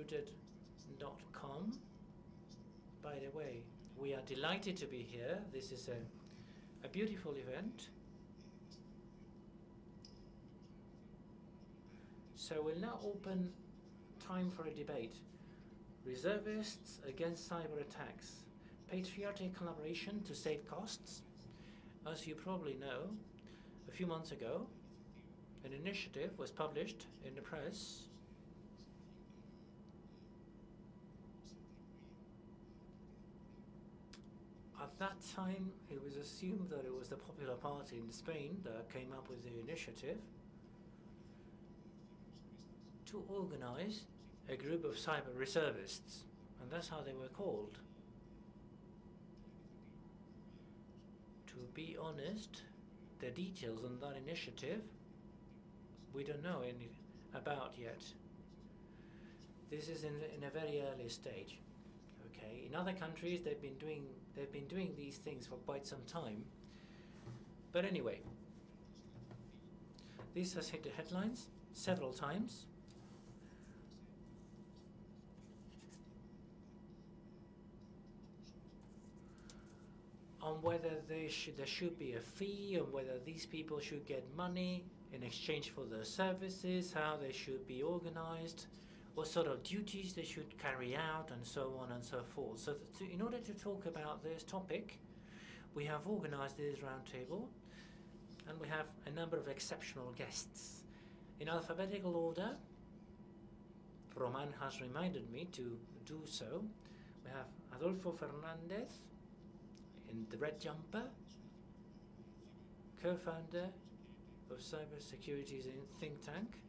RootedCON. By the way, we are delighted to be here. This is a beautiful event. So we'll now open time for a debate. Reservists against cyber attacks. Patriotic collaboration to save costs. As you probably know, a few months ago, an initiative was published in the press At that time, it was assumed that it was the Popular Party in Spain that came up with the initiative to organize a group of cyber reservists, and that's how they were called. To be honest, the details on that initiative we don't know any about yet. This is in a very early stage. Okay, in other countries they've been doing these things for quite some time. But anyway, this has hit the headlines several times. On whether there should be a fee, on whether these people should get money in exchange for their services, how they should be organized, what sort of duties they should carry out, and so on and so forth. So in order to talk about this topic, we have organized this roundtable, and we have a number of exceptional guests. In alphabetical order, Roman has reminded me to do so. We have Adolfo Fernandez, in the red jumper, co-founder of cybersecurity's think tank.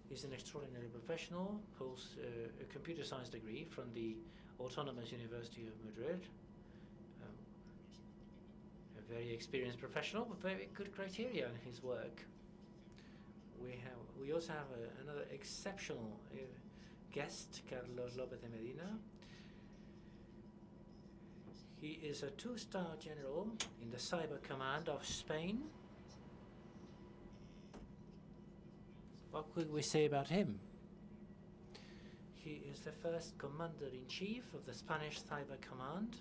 He's an extraordinary professional, holds a computer science degree from the Autonomous University of Madrid. A very experienced professional with very good criteria in his work. We also have another exceptional guest, Carlos López de Medina. He is a two-star general in the Cyber Command of Spain. What could we say about him? He is the first commander-in-chief of the Spanish Cyber Command.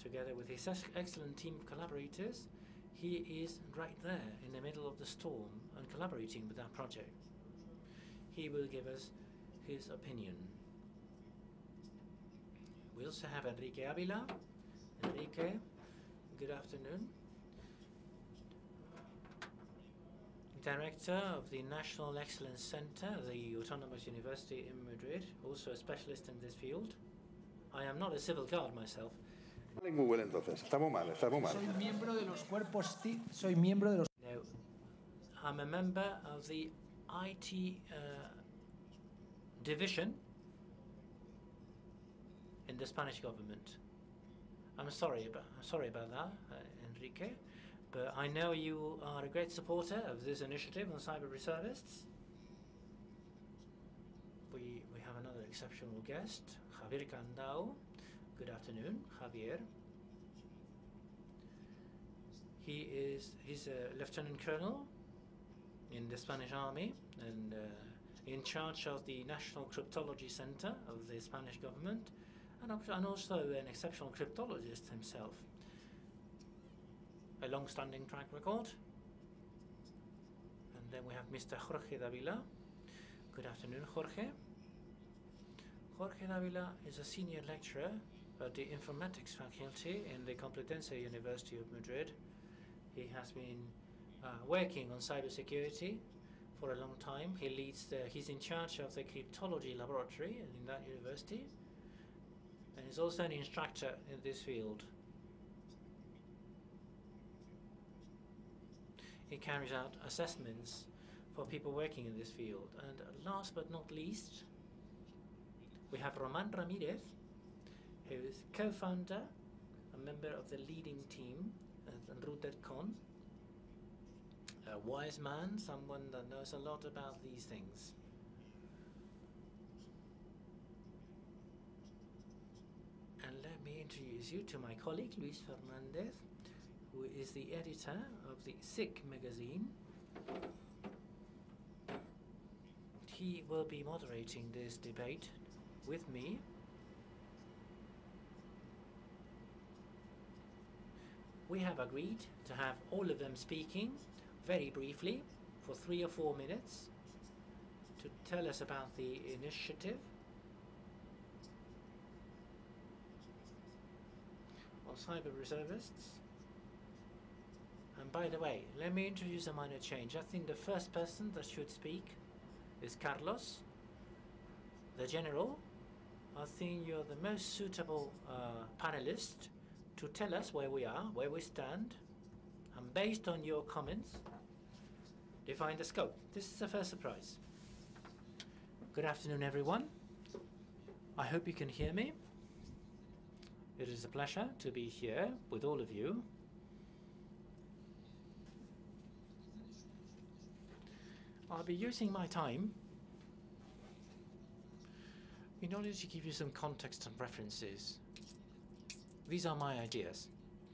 Together with his excellent team of collaborators, he is right there in the middle of the storm and collaborating with that project. He will give us his opinion. We also have Enrique Avila. Enrique, good afternoon. Director of the National Excellence Center, the Autonomous University in Madrid, also a specialist in this field. I am not a civil guard myself. En Google entonces, estamos mal. Soy miembro de los cuerpos soy miembro de los. No, I'm a member of the IT division in the Spanish government. I'm sorry about that, Enrique, but I know you are a great supporter of this initiative on cyber reservists. We have another exceptional guest, Javier Candao. Good afternoon, Javier. He's a lieutenant colonel in the Spanish Army and in charge of the National Cryptology Center of the Spanish government, and also an exceptional cryptologist himself. A long-standing track record. And then we have Mr. Jorge Davila. Good afternoon, Jorge. Jorge Davila is a senior lecturer at the informatics faculty in the Complutense University of Madrid. He has been working on cybersecurity for a long time. He's in charge of the cryptology laboratory in that university, and is also an instructor in this field. He carries out assessments for people working in this field. And last but not least, we have Roman Ramirez, who is co-founder, a member of the leading team at RootedCON, a wise man, someone that knows a lot about these things. And let me introduce you to my colleague, Luis Fernandez, who is the editor of the SIG magazine. He he will be moderating this debate with me. We have agreed to have all of them speaking very briefly for 3 or 4 minutes to tell us about the initiative on cyber reservists. And by the way, let me introduce a minor change. I think the first person that should speak is Carlos, the General. I think you're the most suitable panelist to tell us where we are, where we stand, and based on your comments, define the scope. This is the first surprise. Good afternoon, everyone. I hope you can hear me. It is a pleasure to be here with all of you. I'll be using my time in order to give you some context and references. These are my ideas,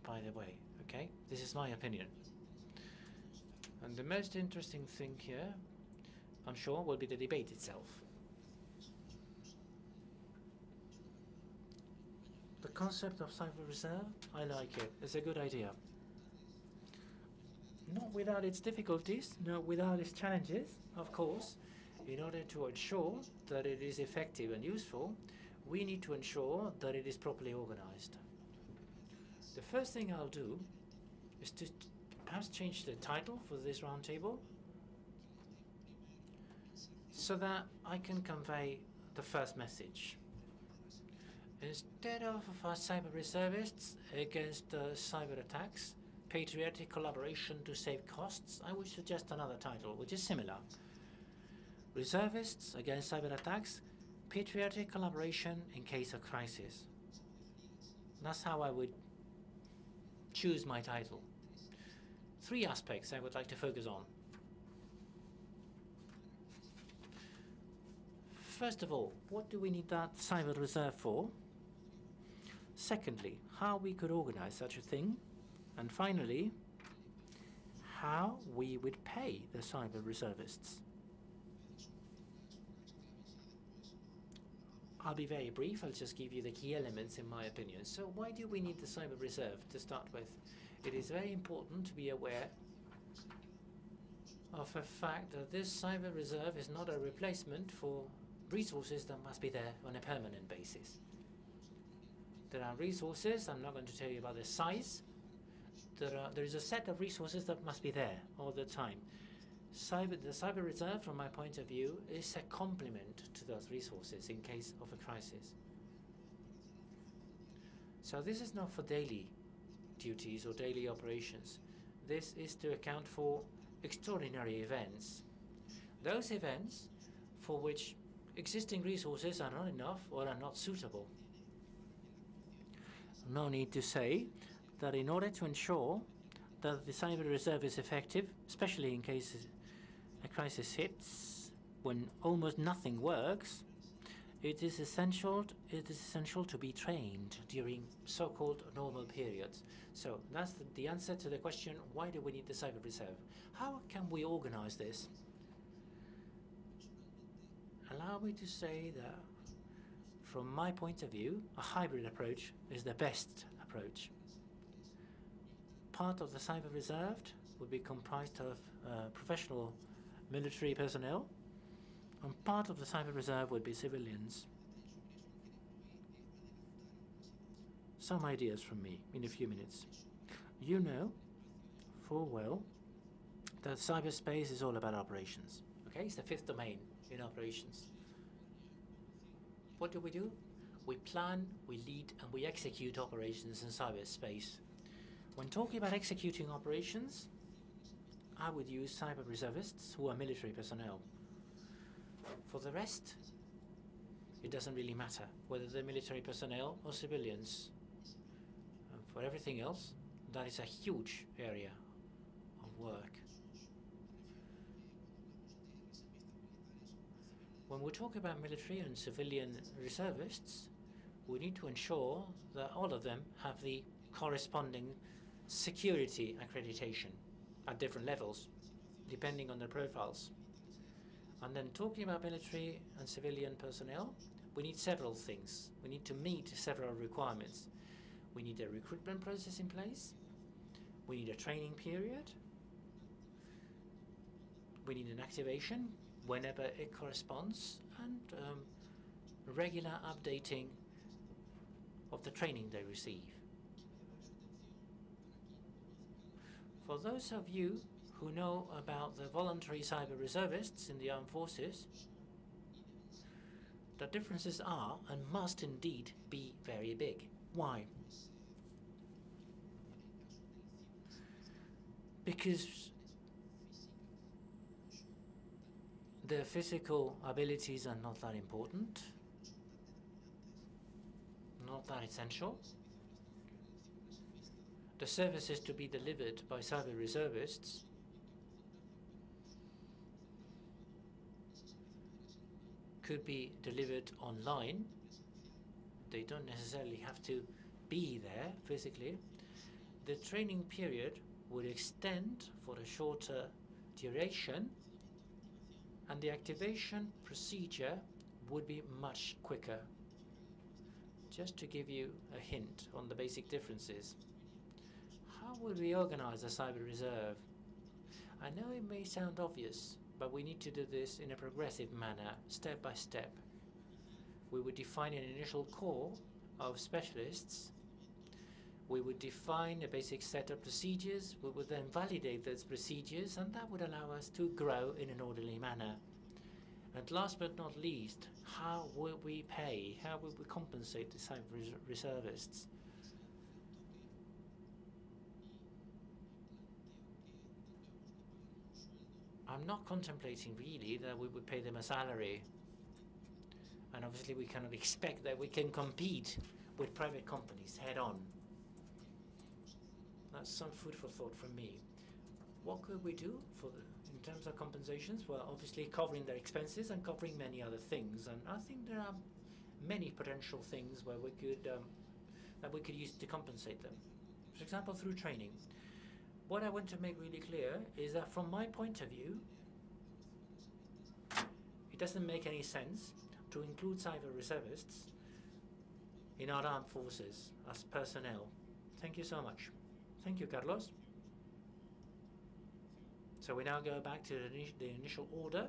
by the way, okay? This is my opinion. And the most interesting thing here, I'm sure, will be the debate itself. The concept of cyber reserve, I like it. It's a good idea. Not without its difficulties, not without its challenges, of course. In order to ensure that it is effective and useful, we need to ensure that it is properly organized. The first thing I'll do is to perhaps change the title for this roundtable so that I can convey the first message. Instead of cyber reservists against cyber attacks, patriotic collaboration to save costs, I would suggest another title, which is similar. Reservists against cyber attacks, patriotic collaboration in case of crisis. That's how I would choose my title. 3 aspects I would like to focus on. First of all, what do we need that cyber reserve for? Secondly, how we could organize such a thing. And finally, how we would pay the cyber reservists. I'll be very brief. I'll just give you the key elements in my opinion. So why do we need the cyber reserve to start with? It is very important to be aware of the fact that this cyber reserve is not a replacement for resources that must be there on a permanent basis. There are resources, I'm not going to tell you about the size. There is a set of resources that must be there all the time. The cyber reserve, from my point of view, is a complement to those resources in case of a crisis. So this is not for daily duties or daily operations. This is to account for extraordinary events. Those events for which existing resources are not enough or are not suitable. No need to say that in order to ensure that the cyber reserve is effective, especially in case a crisis hits when almost nothing works, it is essential to be trained during so-called normal periods. So that's the answer to the question, why do we need the cyber reserve? How can we organize this? Allow me to say that from my point of view, a hybrid approach is the best approach. Part of the cyber reserve would be comprised of professional military personnel, and part of the cyber reserve would be civilians. Some ideas from me in a few minutes. You know full well that cyberspace is all about operations. Okay, it's the 5th domain in operations. What do? We plan, we lead, and we execute operations in cyberspace. When talking about executing operations, I would use cyber reservists who are military personnel. For the rest, it doesn't really matter whether they're military personnel or civilians. And for everything else, that is a huge area of work. When we talk about military and civilian reservists, we need to ensure that all of them have the corresponding security accreditation at different levels, depending on their profiles. And then talking about military and civilian personnel, we need several things. We need to meet several requirements. We need a recruitment process in place. We need a training period. We need an activation whenever it corresponds, and regular updating of the training they receive. For those of you who know about the voluntary cyber reservists in the armed forces, the differences are and must indeed be very big. Why? Because their physical abilities are not that important, not that essential. The services to be delivered by cyber reservists could be delivered online. They don't necessarily have to be there physically. The training period would extend for a shorter duration, and the activation procedure would be much quicker. Just to give you a hint on the basic differences. How would we organize a cyber reserve? I know it may sound obvious, but we need to do this in a progressive manner, step by step. We would define an initial core of specialists. We would define a basic set of procedures. We would then validate those procedures, and that would allow us to grow in an orderly manner. And last but not least, how will we pay? How will we compensate the cyber reservists? I'm not contemplating really that we would pay them a salary. And obviously we cannot expect that we can compete with private companies head on. That's some food for thought from me. What could we do in terms of compensations? Well, obviously covering their expenses and covering many other things. And I think there are many potential things where we could that we could use to compensate them. For example, through training. What I want to make really clear is that from my point of view, it doesn't make any sense to include cyber reservists in our armed forces as personnel. Thank you so much. Thank you, Carlos. So we now go back to the initial order.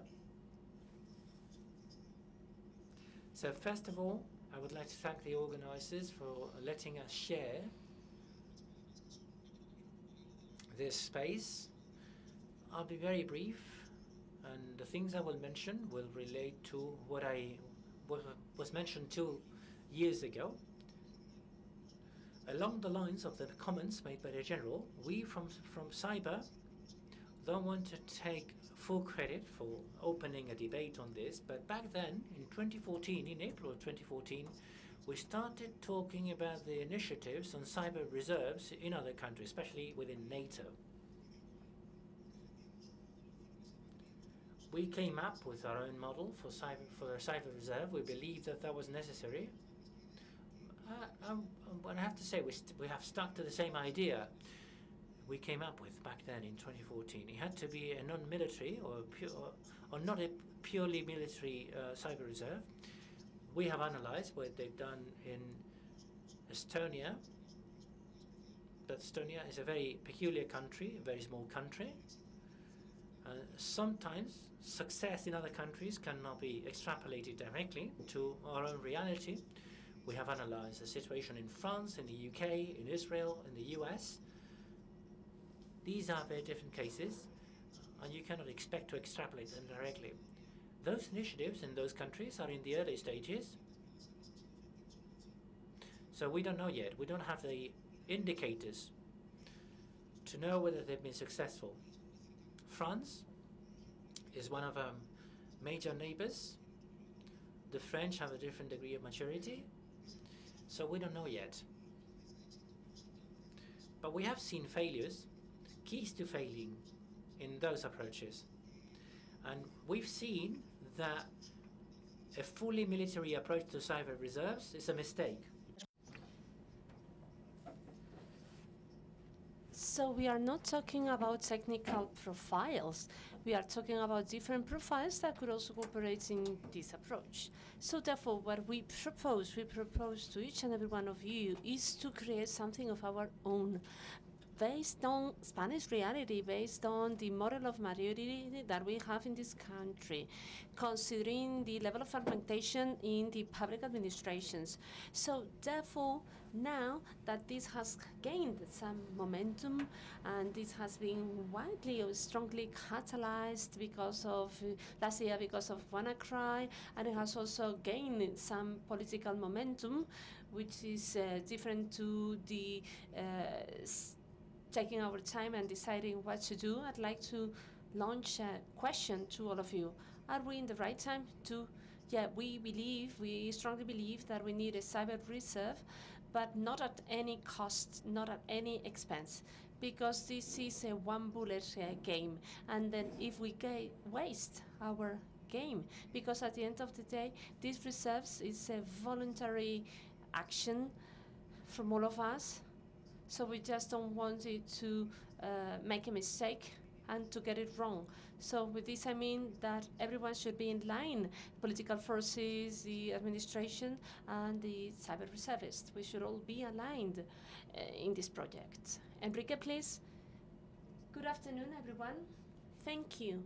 So first of all, I would like to thank the organizers for letting us share this space. I'll be very brief, and the things I will mention will relate to what was mentioned 2 years ago. Along the lines of the comments made by the General, we from Cyber don't want to take full credit for opening a debate on this, but back then, in 2014, in April of 2014, we started talking about the initiatives on cyber reserves in other countries, especially within NATO. We came up with our own model for a cyber reserve. We believed that that was necessary. But I have to say, we have stuck to the same idea we came up with back then in 2014. It had to be a non-military or not a purely military cyber reserve. We have analyzed what they've done in Estonia, but Estonia is a very peculiar country, a very small country. Sometimes success in other countries cannot be extrapolated directly to our own reality. We have analyzed the situation in France, in the UK, in Israel, in the US. These are very different cases, and you cannot expect to extrapolate them directly. Those initiatives in those countries are in the early stages, so we don't know yet. We don't have the indicators to know whether they've been successful. France is one of our major neighbors. The French have a different degree of maturity, so we don't know yet. But we have seen failures, keys to failing in those approaches. And we've seen that a fully military approach to cyber reserves is a mistake. So we are not talking about technical profiles. We are talking about different profiles that could also cooperate in this approach. So therefore, what we propose to each and every one of you is to create something of our own, based on Spanish reality, based on the model of maturity that we have in this country, considering the level of fragmentation in the public administrations. So therefore, now that this has gained some momentum and this has been widely or strongly catalyzed because of last year because of WannaCry, and it has also gained some political momentum, which is different to the taking our time and deciding what to do. I'd like to launch a question to all of you. Are we in the right time to, we strongly believe that we need a cyber reserve, but not at any cost, not at any expense, because this is a one bullet game. And then if we waste our game, because at the end of the day, these reserves is a voluntary action from all of us. So we just don't want it to make a mistake and to get it wrong. So with this, I mean that everyone should be in line, political forces, the administration, and the cyber reservists. We should all be aligned in this project. Enrique, please. Good afternoon, everyone. Thank you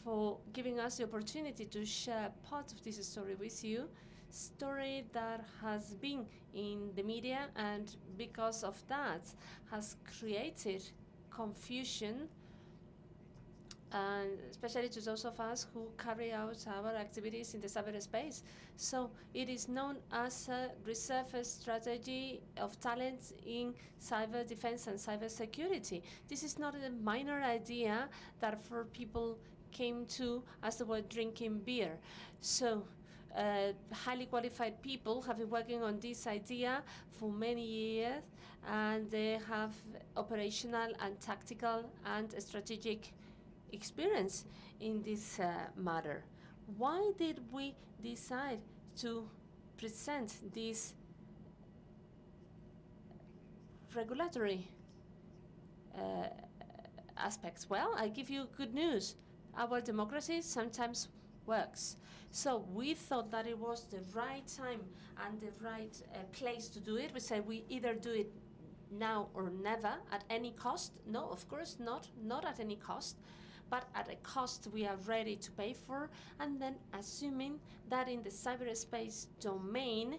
for giving us the opportunity to share part of this story with you. Story that has been in the media, and because of that has created confusion, and especially to those of us who carry out our activities in the cyberspace. So it is known as a reserve strategy of talents in cyber defense and cyber security. This is not a minor idea that for people came to as they were drinking beer. So highly qualified people have been working on this idea for many years, and they have operational and tactical and strategic experience in this matter. Why did we decide to present these regulatory aspects? Well, I give you good news. Our democracy sometimes works. So we thought that it was the right time and the right place to do it. We said we either do it now or never at any cost. No, of course not at any cost, but at a cost we are ready to pay for, and then assuming that in the cyberspace domain,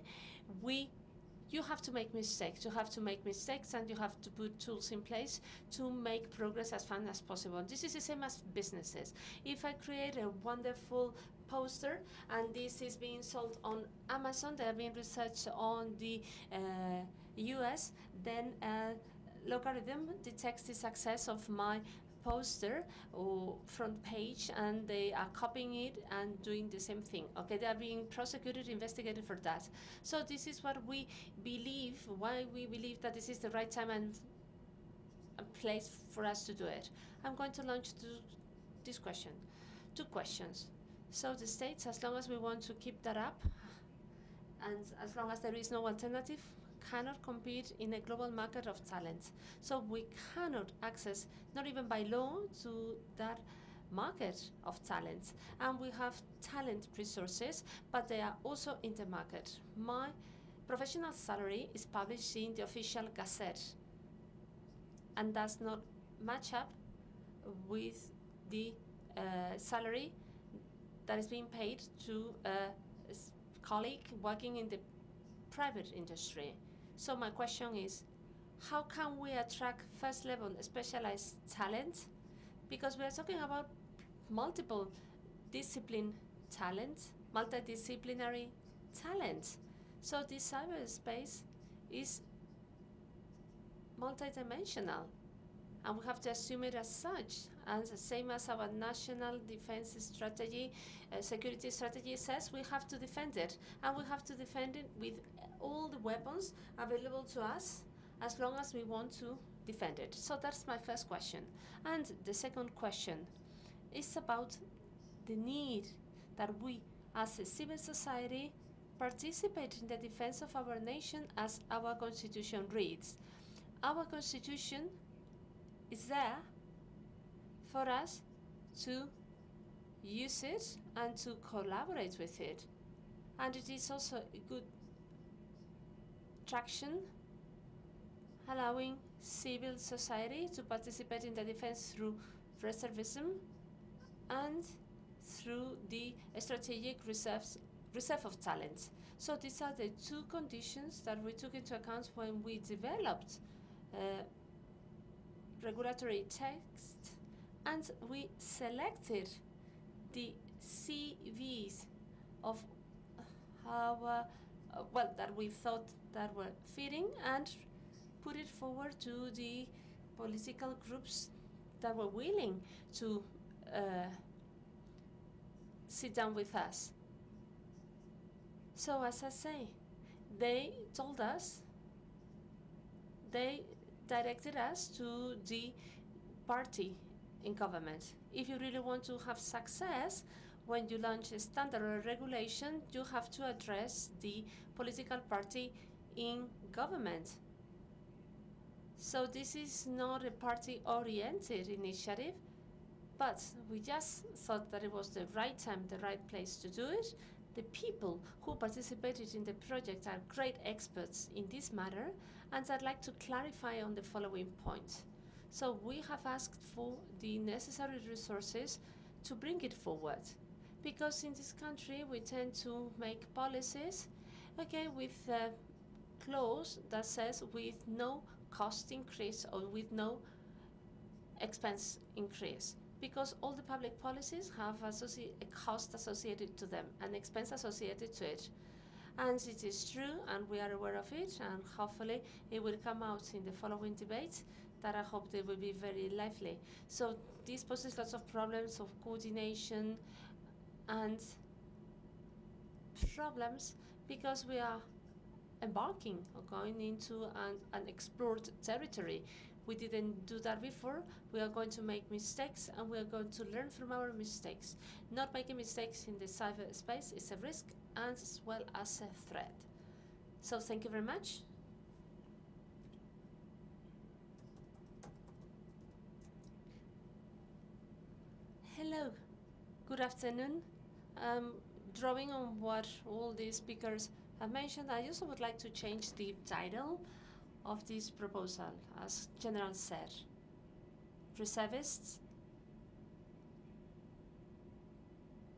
you have to make mistakes. You have to make mistakes, and you have to put tools in place to make progress as fast as possible. This is the same as businesses. If I create a wonderful poster and this is being sold on Amazon, they are being researched on the US, then logarithm detects the success of my poster or front page, and they are copying it and doing the same thing. Okay, they are being prosecuted, investigated for that. So this is what we believe, why we believe that this is the right time and a place for us to do it. I'm going to launch this question, 2 questions. So the states, as long as we want to keep that up, and as long as there is no alternative, cannot compete in a global market of talent. So we cannot access, not even by law, to that market of talent. And we have talent resources, but they are also in the market. My professional salary is published in the official Gazette and does not match up with the salary that is being paid to a colleague working in the private industry. So my question is, how can we attract first-level specialized talent? Because we are talking about multiple discipline talent, multidisciplinary talent. So this cyberspace is multidimensional, and we have to assume it as such. And the same as our national defense strategy, security strategy says, we have to defend it, and we have to defend it with all the weapons available to us as long as we want to defend it. So that's my first question. And the second question is about the need that we as a civil society participate in the defense of our nation as our constitution reads. Our constitution is there for us to use it and to collaborate with it. And it is also a good traction, allowing civil society to participate in the defense through reservism and through the strategic reserve of talent. So these are the two conditions that we took into account when we developed regulatory text, and we selected the CVs of our, that we thought that were fitting, and put it forward to the political groups that were willing to sit down with us. So as I say, they told us, they directed us to the party in government. If you really want to have success, when you launch a standard or a regulation, you have to address the political party in government. So this is not a party-oriented initiative, but we just thought that it was the right time, the right place to do it. The people who participated in the project are great experts in this matter, and I'd like to clarify on the following points. So we have asked for the necessary resources to bring it forward, because in this country we tend to make policies, okay, with a clause that says with no cost increase or with no expense increase, because all the public policies have a cost associated to them, an expense associated to it. And it is true, and we are aware of it, and hopefully it will come out in the following debates that I hope they will be very lively. So this poses lots of problems of coordination and problems, because we are embarking or going into an explored territory. We didn't do that before. We are going to make mistakes, and we are going to learn from our mistakes. Not making mistakes in the cyberspace is a risk as well as a threat. So thank you very much. Hello, good afternoon. Drawing on what all the speakers have mentioned, I also would like to change the title of this proposal, as General said. Reservists.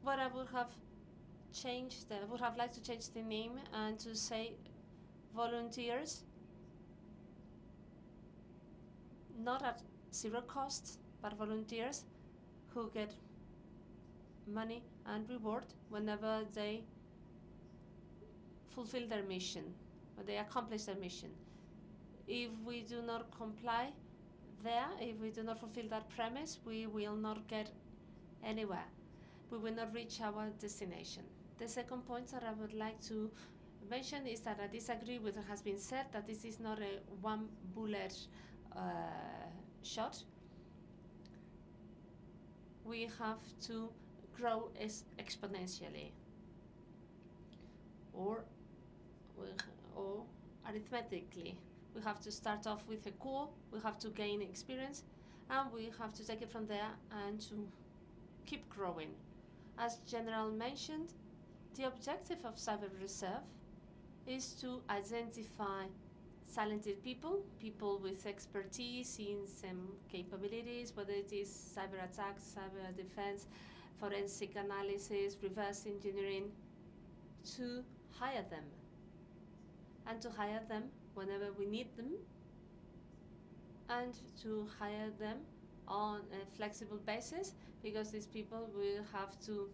What I would have changed, I would have liked to change the name and to say volunteers, not at zero cost, but volunteers who get money and reward whenever they fulfill their mission, when they accomplish their mission. If we do not comply there, if we do not fulfill that premise, we will not get anywhere. We will not reach our destination. The second point that I would like to mention is that I disagree with what has been said, that this is not a one bullet shot. We have to grow exponentially, or arithmetically. We have to start off with a core, we have to gain experience, and we have to take it from there and to keep growing. As General mentioned, the objective of Cyber Reserve is to identify talented people, people with expertise in some capabilities, whether it is cyber attacks, cyber defense, forensic analysis, reverse engineering, to hire them, and to hire them whenever we need them, and to hire them on a flexible basis, because these people will have to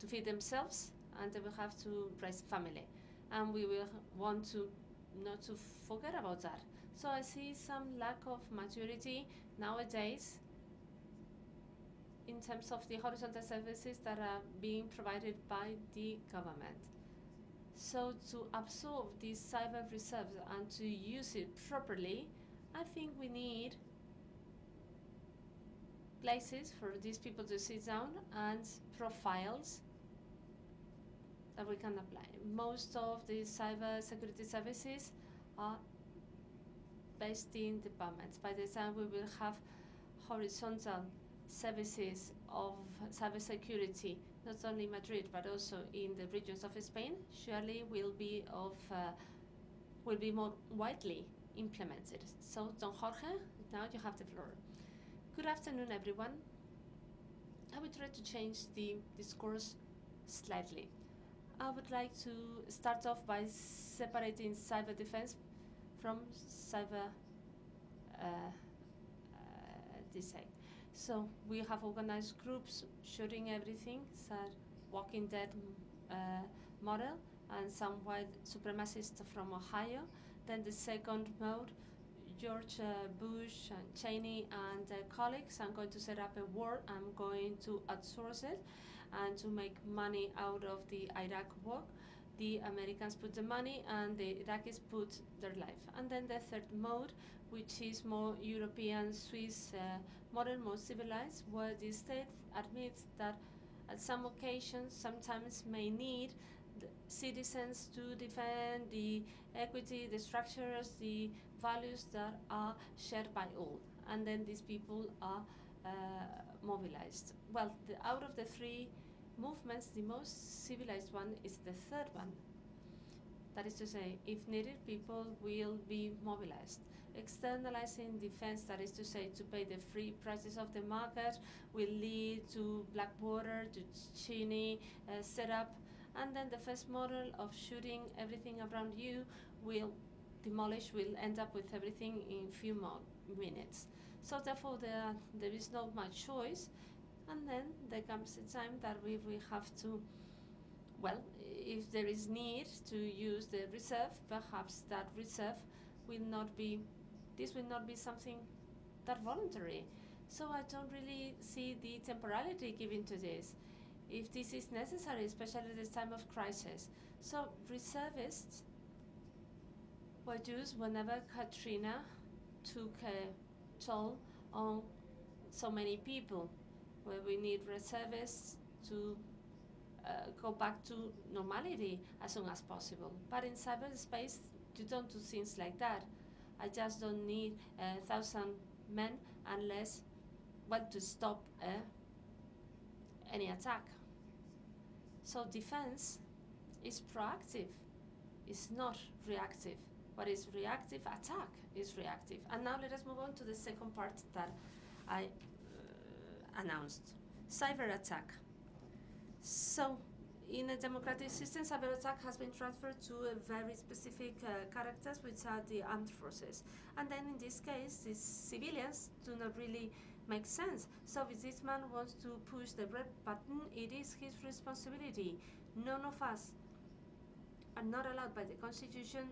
feed themselves, and they will have to raise a family, and we will want to not to forget about that. So I see some lack of maturity nowadays in terms of the horizontal services that are being provided by the government. So to absorb these cyber reserves and to use it properly, I think we need places for these people to sit down and profiles that we can apply. Most of the cyber security services are based in departments. By the time we will have horizontal services of cybersecurity, not only Madrid but also in the regions of Spain, surely will be more widely implemented. So, Don Jorge, now you have the floor. Good afternoon, everyone. I will try to change the discourse slightly. I would like to start off by separating cyber defense from cyber design. So we have organized groups shooting everything, Walking Dead model, and some white supremacists from Ohio. Then the second mode, George Bush and Cheney and colleagues. I'm going to set up a war. I'm going to outsource it and to make money out of the Iraq war. The Americans put the money and the Iraqis put their life. And then the third mode, which is more European, Swiss model, more civilized, where the state admits that at some occasions sometimes may need the citizens to defend the equity, the structures, the values that are shared by all. And then these people are mobilized. Well, out of the three movements, the most civilized one is the third one. That is to say, if needed, people will be mobilized. Externalizing defense, that is to say, to pay the free prices of the market, will lead to Blackwater, to Cheney setup, and then the first model of shooting everything around you will end up with everything in few more minutes. So therefore, there is not much choice, and then there comes a time that we will have to, well, if there is need to use the reserve, perhaps that reserve will not be something that voluntary. So I don't really see the temporality given to this, if this is necessary, especially at this time of crisis. So reservists were used whenever Katrina took a toll on so many people, where we need reservists to go back to normality as soon as possible. But in cyberspace, you don't do things like that. I just don't need 1,000 men unless, well, to stop any attack. So defense is proactive, it's not reactive. What is reactive? Attack is reactive. And now let us move on to the second part that I announced, cyber attack. So in a democratic system, cyber attack has been transferred to a very specific characters, which are the armed forces. And then in this case, these civilians do not really make sense. So if this man wants to push the red button, it is his responsibility. None of us are not allowed by the Constitution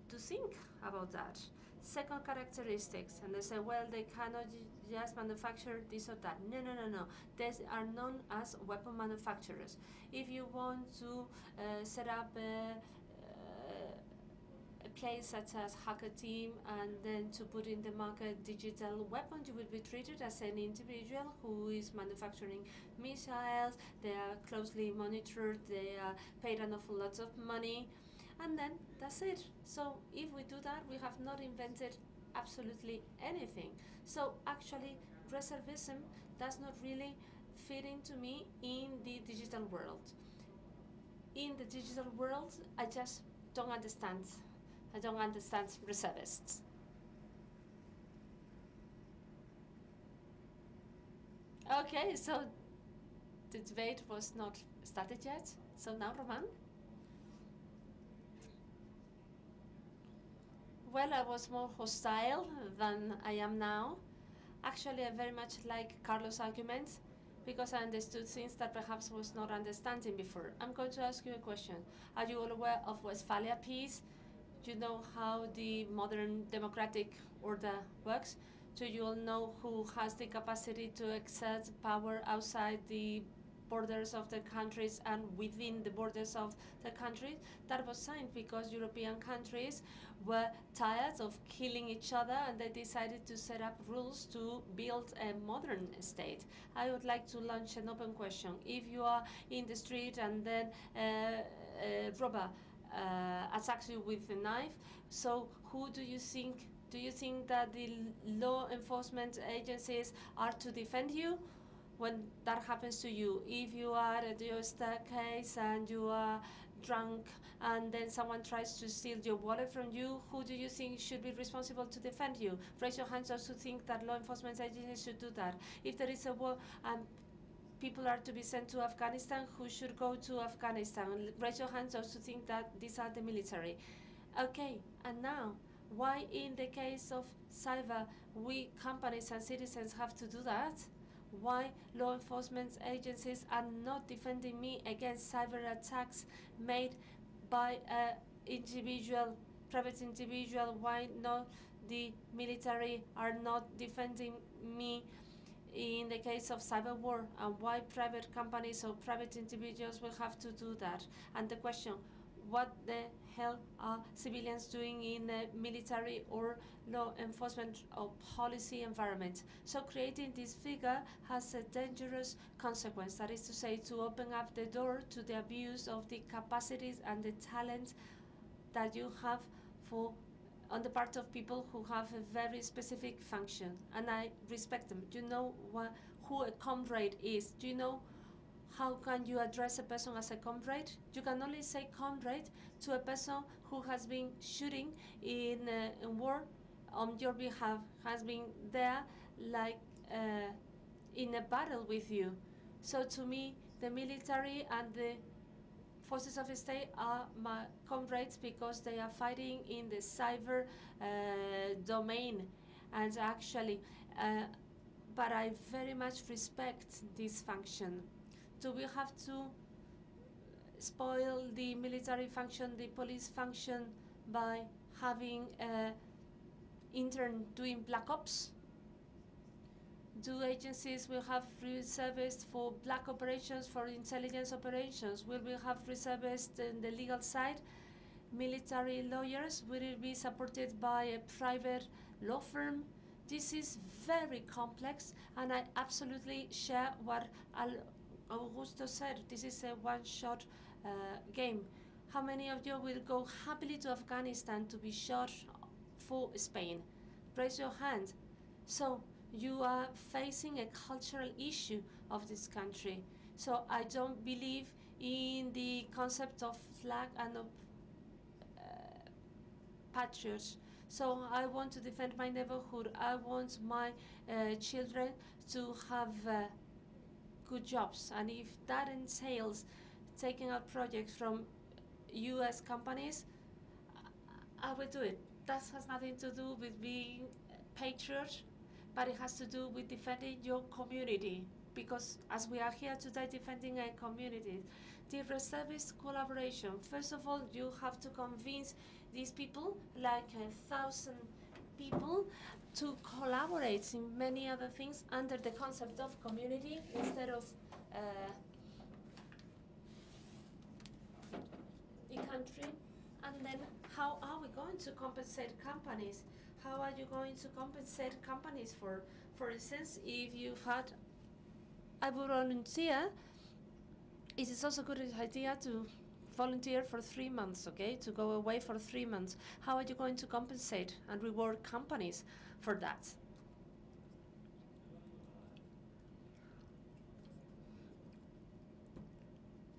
to think about that. Second characteristics, and they say, well, they cannot just manufacture this or that. No. These are known as weapon manufacturers. If you want to set up a place such as Hacker Team and then to put in the market digital weapons, you will be treated as an individual who is manufacturing missiles. They are closely monitored, they are paid an awful lot of money, and then that's it. So if we do that, we have not invented absolutely anything. So actually, reservism does not really fit into me in the digital world. In the digital world, I just don't understand. I don't understand reservists. Okay, so the debate was not started yet. So now, Roman. Well, I was more hostile than I am now. Actually, I very much like Carlos' arguments because I understood things that perhaps was not understanding before. I'm going to ask you a question. Are you all aware of Westphalia Peace? Do you know how the modern democratic order works? Do you all know who has the capacity to exert power outside the borders of the countries and within the borders of the countries? That was signed because European countries were tired of killing each other and they decided to set up rules to build a modern state. I would like to launch an open question. If you are in the street and then a robber attacks you with a knife, so who do you think Do you think that the law enforcement agencies are to defend you when that happens to you? If you are at your staircase and you are drunk and then someone tries to steal your wallet from you, who do you think should be responsible to defend you? Raise your hands those who think that law enforcement agencies should do that. If there is a war and people are to be sent to Afghanistan, who should go to Afghanistan? Raise your hands those who think that these are the military. Okay, and now, why in the case of cyber, we companies and citizens have to do that? Why law enforcement agencies are not defending me against cyber attacks made by an individual, private individual? Why not the military are not defending me in the case of cyber war? And why private companies or private individuals will have to do that? And the question, what the hell are civilians doing in a military or law enforcement or policy environment? So creating this figure has a dangerous consequence, that is to say, to open up the door to the abuse of the capacities and the talent that you have on the part of people who have a very specific function, and I respect them. Do you know who a comrade is? Do you know how can you address a person as a comrade? You can only say comrade to a person who has been shooting in war on your behalf, has been there like in a battle with you. So to me, the military and the forces of the state are my comrades because they are fighting in the cyber domain. And actually, but I very much respect this function. Do we have to spoil the military function, the police function, by having an intern doing black ops? Do agencies will have reservists for black operations, for intelligence operations? Will we have reservists in the legal side? Military lawyers? Will it be supported by a private law firm? This is very complex, and I absolutely share what Augusto said. This is a one-shot game. How many of you will go happily to Afghanistan to be shot for Spain? Raise your hand. So you are facing a cultural issue of this country. So I don't believe in the concept of flag and of patriots. So I want to defend my neighborhood. I want my children to have good jobs. And if that entails taking out projects from US companies, I will do it. That has nothing to do with being patriot, but it has to do with defending your community. Because as we are here today defending a community, the reservist collaboration, first of all, you have to convince these people, like 1,000 people, to collaborate in many other things under the concept of community instead of the country. And then how are we going to compensate companies? How are you going to compensate companies for instance, if you've had a volunteer, it is also a good idea to volunteer for 3 months, okay? To go away for 3 months. How are you going to compensate and reward companies for that?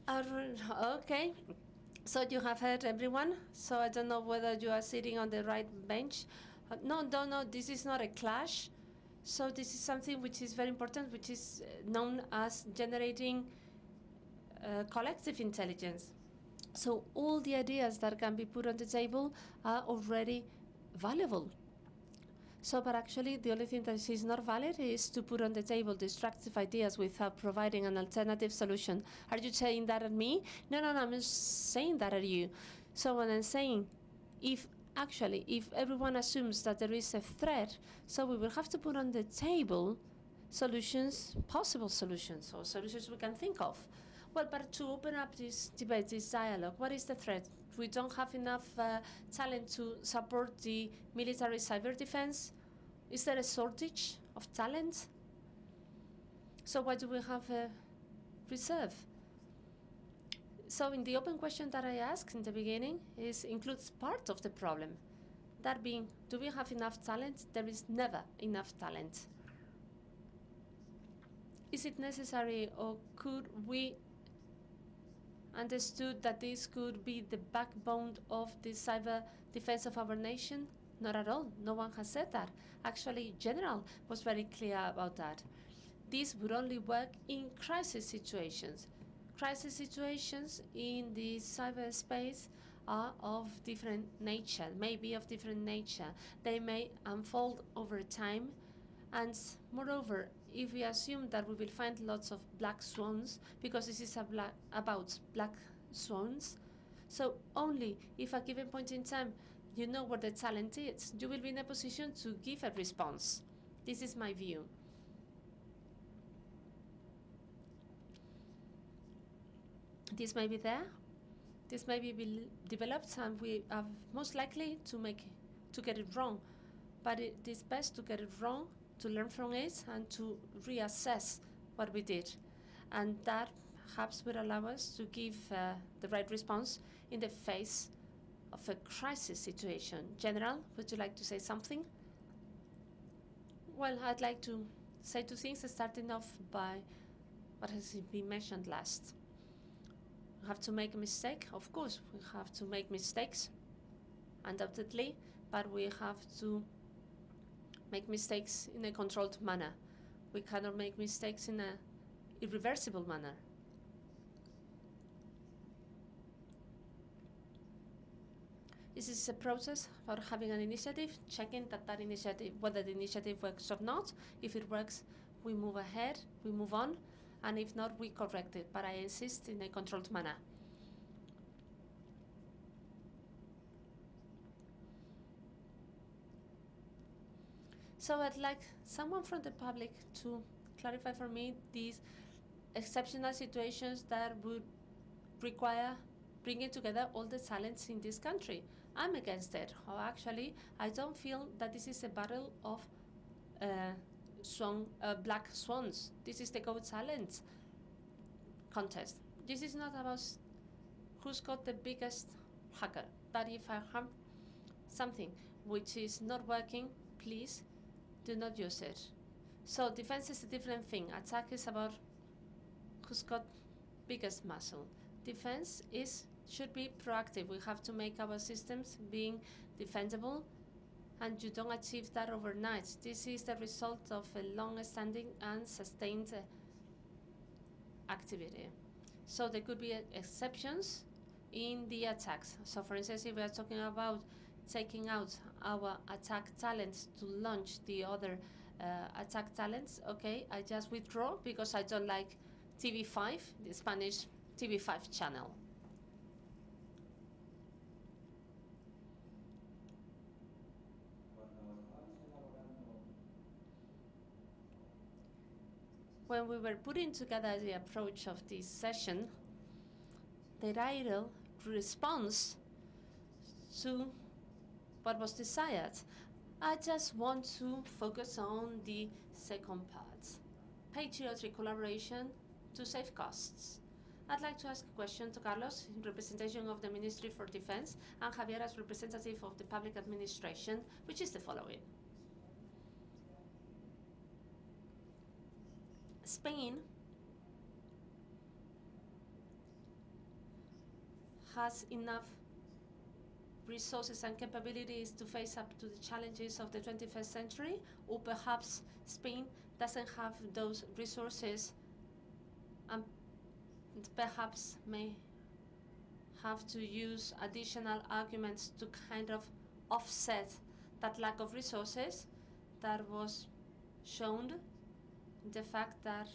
Okay, so you have heard everyone. So I don't know whether you are sitting on the right bench. No, this is not a clash. So this is something which is very important, which is known as generating collective intelligence. So all the ideas that can be put on the table are already valuable. So, but actually the only thing that is not valid is to put on the table destructive ideas without providing an alternative solution. Are you saying that at me? No, I'm just saying that at you. So when I'm saying, if everyone assumes that there is a threat, so we will have to put on the table solutions, possible solutions, or solutions we can think of. Well, but to open up this debate, this dialogue, what is the threat? We don't have enough talent to support the military cyber defense? Is there a shortage of talent? So why do we have a reserve? So in the open question that I asked in the beginning includes part of the problem. That being, do we have enough talent? There is never enough talent. Is it necessary, or could we understood that this could be the backbone of the cyber defense of our nation? Not at all. No one has said that. Actually, General was very clear about that. This would only work in crisis situations. Crisis situations in the cyberspace are of different nature, may be of different nature. They may unfold over time, and moreover, if we assume that we will find lots of black swans, because this is about black swans, so only if at a given point in time you know what the talent is, you will be in a position to give a response. This is my view. This may be there, this may be developed, and we are most likely to get it wrong. But it is best to get it wrong, to learn from it, and to reassess what we did. And that perhaps will allow us to give the right response in the face of a crisis situation. General, would you like to say something? Well, I'd like to say two things, starting off by what has been mentioned last. We have to make a mistake. Of course, we have to make mistakes, undoubtedly, but we have to make mistakes in a controlled manner. We cannot make mistakes in an irreversible manner. This is a process for having an initiative, checking that initiative, whether the initiative works or not. If it works, we move ahead, we move on, and if not, we correct it. But I insist in a controlled manner. So I'd like someone from the public to clarify for me these exceptional situations that would require bringing together all the talents in this country. I'm against it. Or actually, I don't feel that this is a battle of black swans. This is the Go Talent contest. This is not about who's got the biggest hacker. But if I have something which is not working, please do not use it. So defense is a different thing. Attack is about who's got biggest muscle. Defense should be proactive. We have to make our systems being defendable, and you don't achieve that overnight. This is the result of a long-standing and sustained activity. So there could be exceptions in the attacks. So for instance, if we are talking about taking out our attack talents to launch the other attack talents, okay, I just withdraw because I don't like TV5, the Spanish TV5 channel. When we were putting together the approach of this session, the title responds to what was desired. I just want to focus on the second part, patriotic collaboration to save costs. I'd like to ask a question to Carlos in representation of the Ministry for Defense and Javier as representative of the public administration, which is the following. Spain has enough resources and capabilities to face up to the challenges of the 21st century, or perhaps Spain doesn't have those resources and perhaps may have to use additional arguments to kind of offset that lack of resources that was shown, the fact that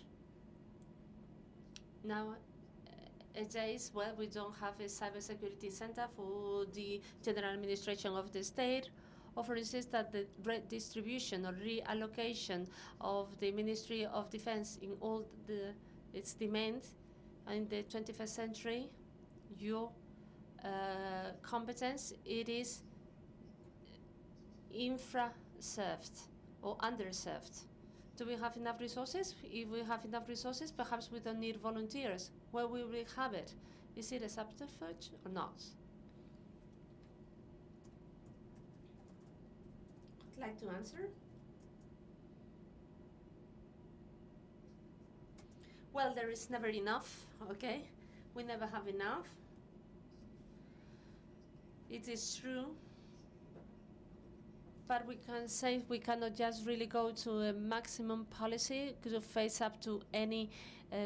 nowadays, well, we don't have a cybersecurity center for the general administration of the state, or for instance that the redistribution or reallocation of the Ministry of Defense in all its demands in the 21st century, your competence, it is infra-served or underserved. Do we have enough resources? If we have enough resources, perhaps we don't need volunteers. Where will we have it? Is it a subterfuge or not? like to answer? Well, there is never enough, okay? We never have enough. It is true. But we can say we cannot just really go to a maximum policy to face up to any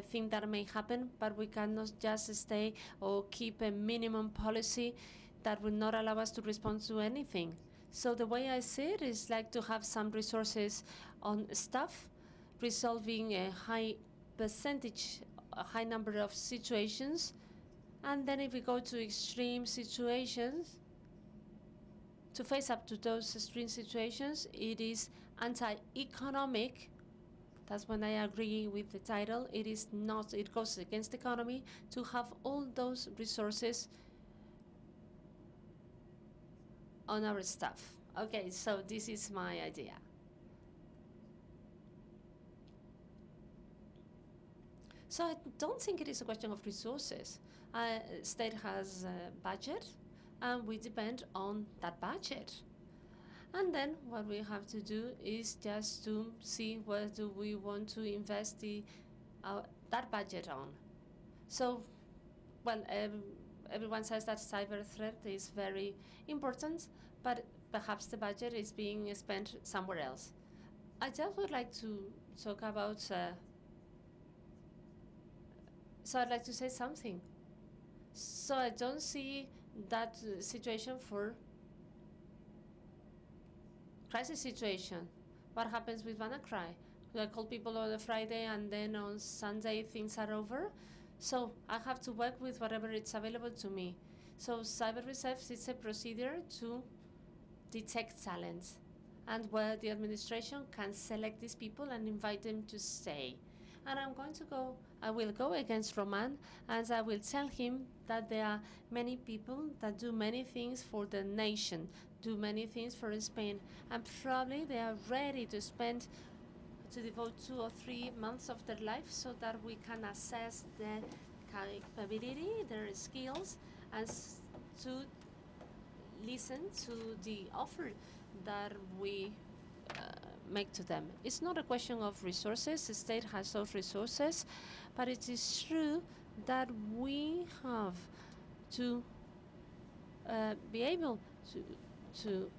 thing that may happen, but we cannot just stay or keep a minimum policy that will not allow us to respond to anything. So the way I see it is like to have some resources on staff, resolving a high percentage, a high number of situations, and then if we go to extreme situations, to face up to those extreme situations, it is anti-economic. That's when I agree with the title. It is not, it goes against the economy to have all those resources on our staff. Okay, so this is my idea. So I don't think it is a question of resources. State has a budget, and we depend on that budget. And then what we have to do is just to see where do we want to invest that budget on. So, well, everyone says that cyber threat is very important, but perhaps the budget is being spent somewhere else. I just would like to talk about, so I'd like to say something. So I don't see that situation for crisis situation. What happens with WannaCry? I call people on a Friday and then on Sunday things are over. So I have to work with whatever it's available to me. So cyber reserves is a procedure to detect talent and where the administration can select these people and invite them to stay. And I will go against Roman, and I will tell him that there are many people that do many things for the nation, do many things for Spain, and probably they are ready to devote 2 or 3 months of their life so that we can assess their capability, their skills, and to listen to the offer that we make to them. It's not a question of resources. The state has those resources, but it is true that we have to be able to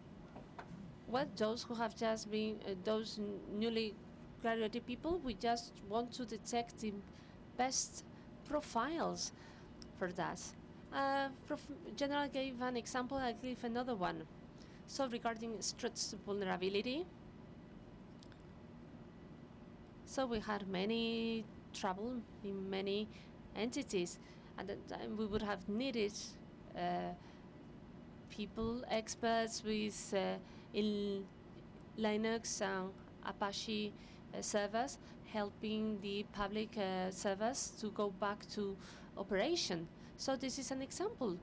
those who have just been, those newly graduated people, we just want to detect the best profiles for that. General gave an example, I'll give another one. So regarding Struts vulnerability, so we had many trouble in many entities. At that time, we would have needed people, experts with in Linux and Apache servers, helping the public servers to go back to operation. So this is an example.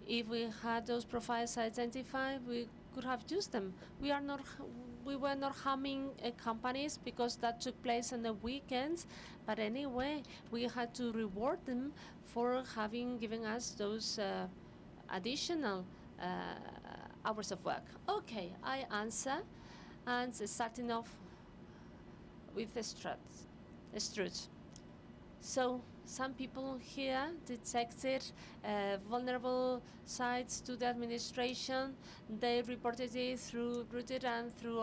If we had those profiles identified, we could have used them. We were not harming companies because that took place on the weekends, but anyway, we had to reward them for having given us those additional hours of work. Okay, I answer, and starting off with the struts. So some people here detected vulnerable sites to the administration. They reported it through Rooted and through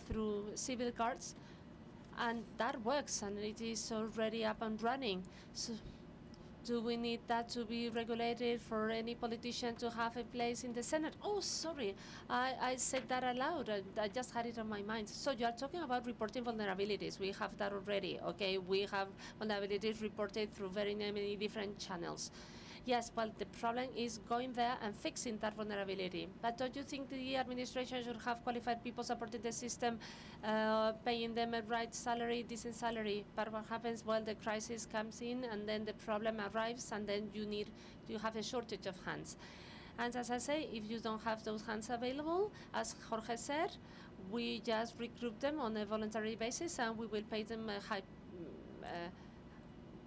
through civil guards, and that works, and it is already up and running. So do we need that to be regulated for any politician to have a place in the Senate? Oh, sorry, I said that aloud. I just had it on my mind. So you are talking about reporting vulnerabilities. We have that already, okay? We have vulnerabilities reported through very many different channels. Yes, well, the problem is going there and fixing that vulnerability. But don't you think the administration should have qualified people supporting the system, paying them a right salary, decent salary? But what happens? Well, the crisis comes in, and then the problem arrives, and then you have a shortage of hands. And as I say, if you don't have those hands available, as Jorge said, we just recruit them on a voluntary basis, and we will pay them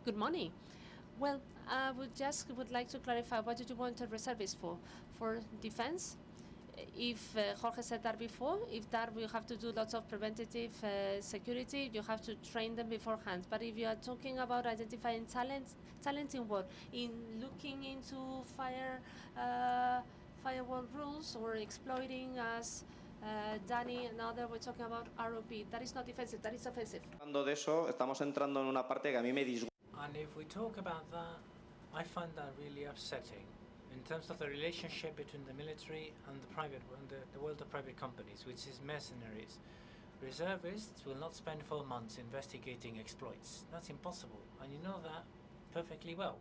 good money. Well, I would like to clarify, what did you want a reservist for? For defense? if Jorge said that before, if that we have to do lots of preventative security, you have to train them beforehand. But if you are talking about identifying talent in what? In looking into firewall rules or exploiting, as Danny and others were talking about ROP, that is not defensive, that is offensive. Hablando de eso, estamos entrando en una parte que a mí me disgusta. And if we talk about that, I find that really upsetting in terms of the relationship between the military and the world of private companies, which is mercenaries. Reservists will not spend 4 months investigating exploits. That's impossible, and you know that perfectly well.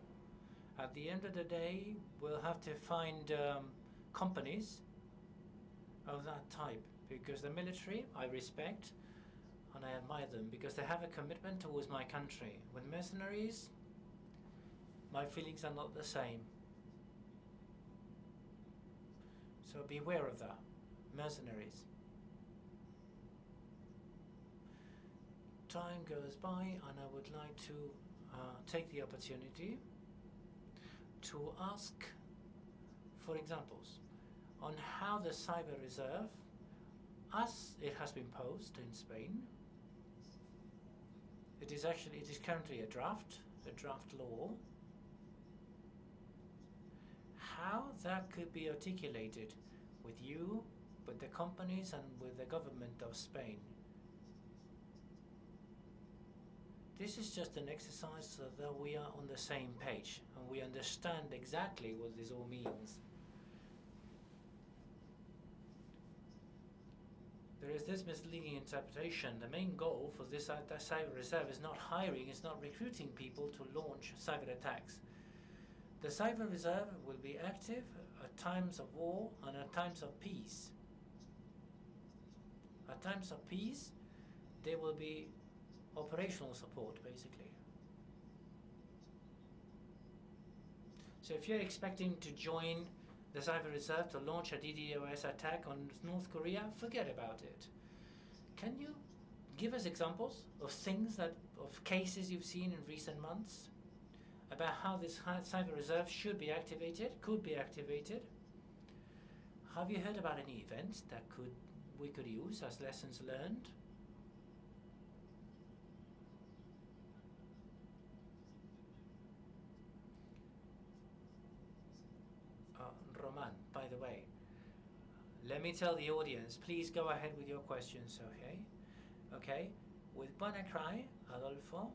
At the end of the day, we'll have to find companies of that type, because the military I respect and I admire them because they have a commitment towards my country. With mercenaries, my feelings are not the same. So beware of that. Mercenaries. Time goes by, and I would like to take the opportunity to ask for examples on how the Cyber Reserve, as it has been posed in Spain, it is currently a draft law, how that could be articulated with you, with the companies, and with the government of Spain. This is just an exercise so that we are on the same page and we understand exactly what this all means. There is this misleading interpretation. The main goal for this Cyber Reserve is not hiring, it's not recruiting people to launch cyber attacks. The Cyber Reserve will be active at times of war and at times of peace. At times of peace, there will be operational support, basically. So if you're expecting to join the Cyber Reserve to launch a DDoS attack on North Korea, forget about it. Can you give us examples of cases you've seen in recent months about how this Cyber Reserve should be activated, could be activated? Have you heard about any events that we could use as lessons learned? Roman, by the way, let me tell the audience, please go ahead with your questions, okay? Okay, with WannaCry, Adolfo,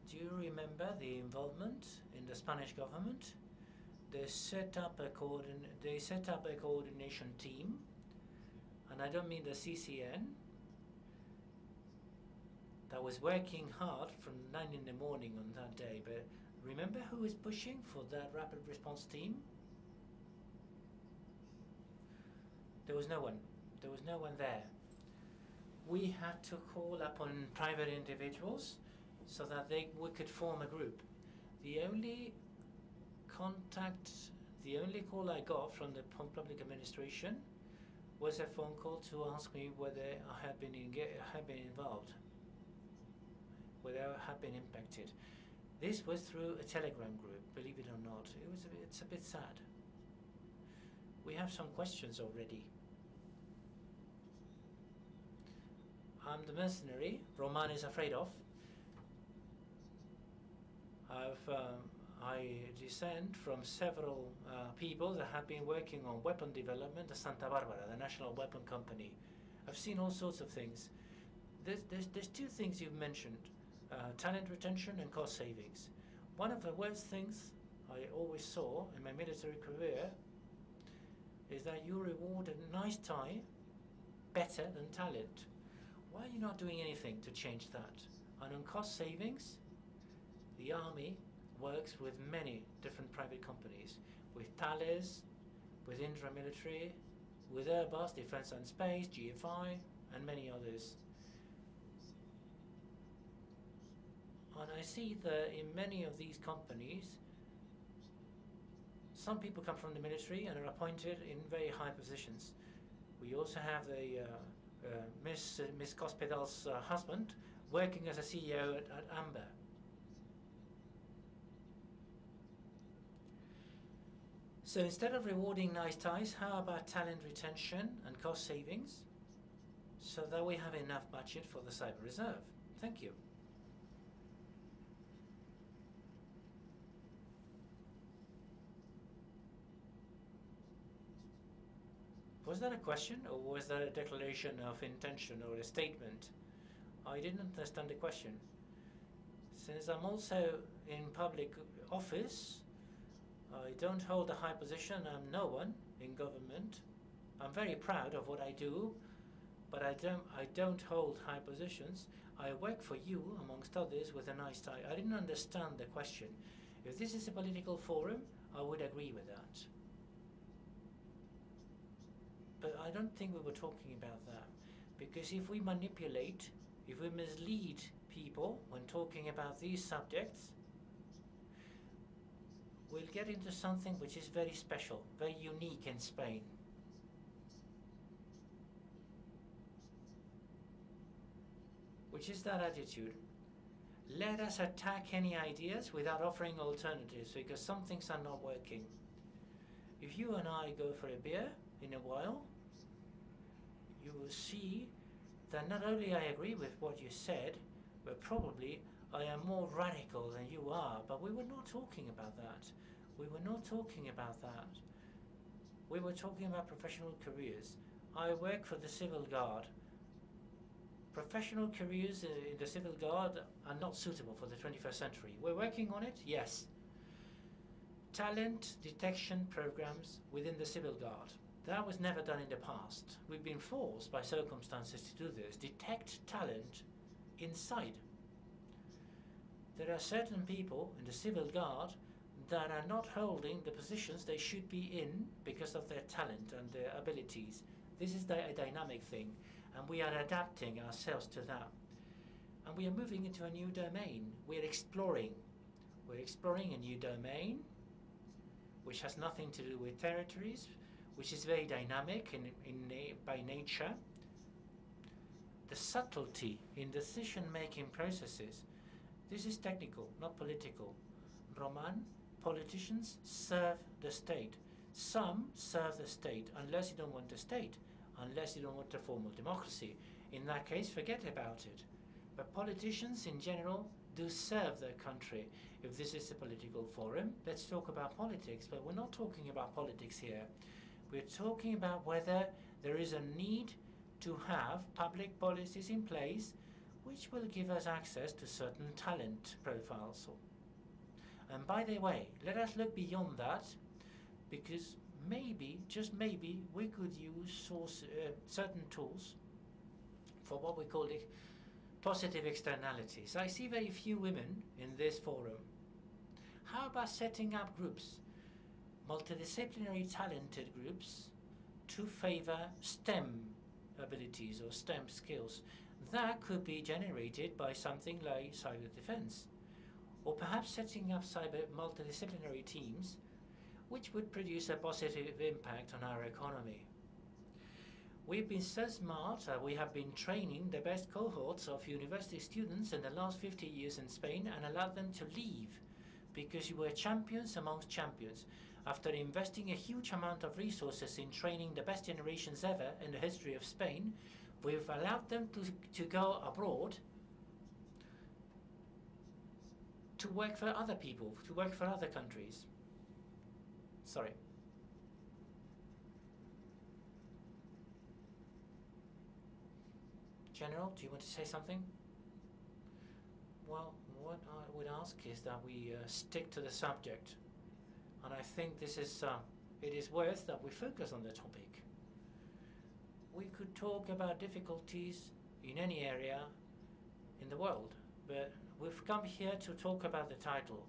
do you remember the involvement in the Spanish government? They set up a coordination team, and I don't mean the CCN, that was working hard from 9 in the morning on that day, but remember who was pushing for that rapid response team? There was no one. There was no one there. We had to call upon private individuals so that we could form a group. The only call I got from the public administration was a phone call to ask me whether I had been involved, whether I had been impacted. This was through a Telegram group, believe it or not. It's a bit sad. We have some questions already. I'm the mercenary Roman is afraid of. I descend from several people that have been working on weapon development at Santa Barbara, the national weapon company. I've seen all sorts of things. There's two things you've mentioned, talent retention and cost savings. One of the worst things I always saw in my military career is that you reward a nice tie better than talent. Why are you not doing anything to change that? And on cost savings, the army works with many different private companies, with Thales, with Indra Military, with Airbus, Defence and Space, GFI, and many others. And I see that in many of these companies, some people come from the military and are appointed in very high positions. We also have the Miss Cospedal's husband working as a CEO at Amber. So instead of rewarding nice ties, how about talent retention and cost savings, so that we have enough budget for the cyber reserve? Thank you. Was that a question, or was that a declaration of intention or a statement? I didn't understand the question. Since I'm also in public office, I don't hold a high position. I'm no one in government. I'm very proud of what I do, but I don't hold high positions. I work for you, amongst others, with a nice tie. I didn't understand the question. If this is a political forum, I would agree with that. But I don't think we were talking about that, because if we manipulate, if we mislead people when talking about these subjects, we'll get into something which is very special, very unique in Spain. Which is that attitude. Let us attack any ideas without offering alternatives, because some things are not working. If you and I go for a beer in a while, you will see that not only I agree with what you said, but probably I am more radical than you are. But we were not talking about that. We were not talking about that. We were talking about professional careers. I work for the Civil Guard. Professional careers in the Civil Guard are not suitable for the 21st century. We're working on it, yes. Talent detection programs within the Civil Guard. That was never done in the past. We've been forced by circumstances to do this. Detect talent inside. There are certain people in the Civil Guard that are not holding the positions they should be in because of their talent and their abilities. This is a dynamic thing, and we are adapting ourselves to that. And we are moving into a new domain. We're exploring. We're exploring a new domain which has nothing to do with territories, which is very dynamic by nature. The subtlety in decision-making processes. This is technical, not political. Roman, politicians serve the state. Some serve the state, unless you don't want a state, unless you don't want a formal democracy. In that case, forget about it. But politicians in general do serve their country. If this is a political forum, let's talk about politics, but we're not talking about politics here. We're talking about whether there is a need to have public policies in place which will give us access to certain talent profiles. And by the way, let us look beyond that, because maybe, just maybe, we could use certain tools for what we call positive externalities. I see very few women in this forum. How about setting up groups, multidisciplinary talented groups, to favor STEM abilities or STEM skills? That could be generated by something like cyber defense, or perhaps setting up cyber multidisciplinary teams which would produce a positive impact on our economy. We've been so smart that we have been training the best cohorts of university students in the last 50 years in Spain and allowed them to leave because you were champions amongst champions. After investing a huge amount of resources in training the best generations ever in the history of Spain, we've allowed them to go abroad to work for other people, to work for other countries. Sorry. General, do you want to say something? Well, what I would ask is that we stick to the subject. And I think this is, it is worth that we focus on the topic. We could talk about difficulties in any area in the world, but we've come here to talk about the title.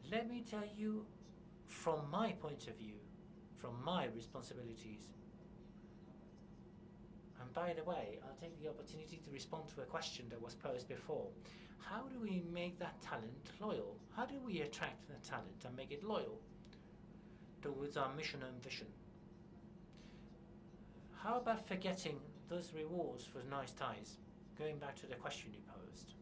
Let me tell you from my point of view, from my responsibilities. And by the way, I'll take the opportunity to respond to a question that was posed before. How do we make that talent loyal? How do we attract the talent and make it loyal towards our mission and vision? How about forgetting those rewards for nice ties? Going back to the question you posed.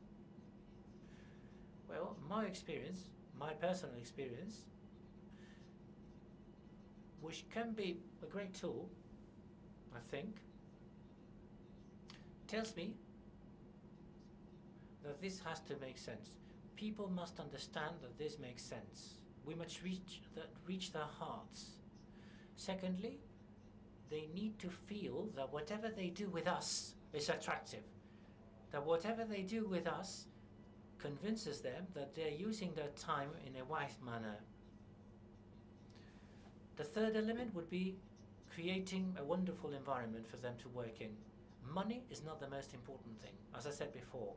Well, my experience, my personal experience, which can be a great tool, I think, tells me that this has to make sense. People must understand that this makes sense. We must reach their hearts. Secondly, they need to feel that whatever they do with us is attractive. That whatever they do with us convinces them that they're using their time in a wise manner. The third element would be creating a wonderful environment for them to work in. Money is not the most important thing, as I said before.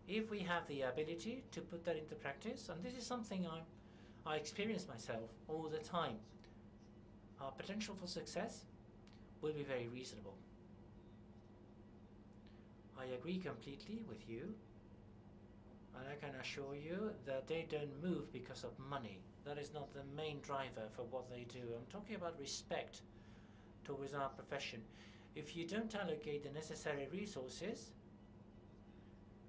If we have the ability to put that into practice, and this is something I experience myself all the time, our potential for success will be very reasonable. I agree completely with you, and I can assure you that they don't move because of money. That is not the main driver for what they do. I'm talking about respect towards our profession. If you don't allocate the necessary resources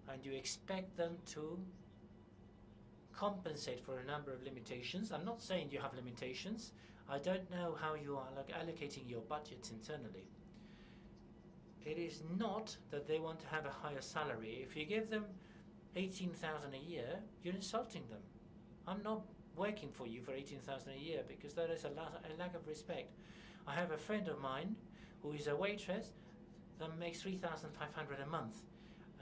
and you expect them to compensate for a number of limitations, I'm not saying you have limitations, I don't know how you are allocating your budgets internally. It is not that they want to have a higher salary. If you give them 18,000 a year, you're insulting them. I'm not working for you for 18,000 a year, because that is a lack of respect. I have a friend of mine who is a waitress that makes 3,500 a month.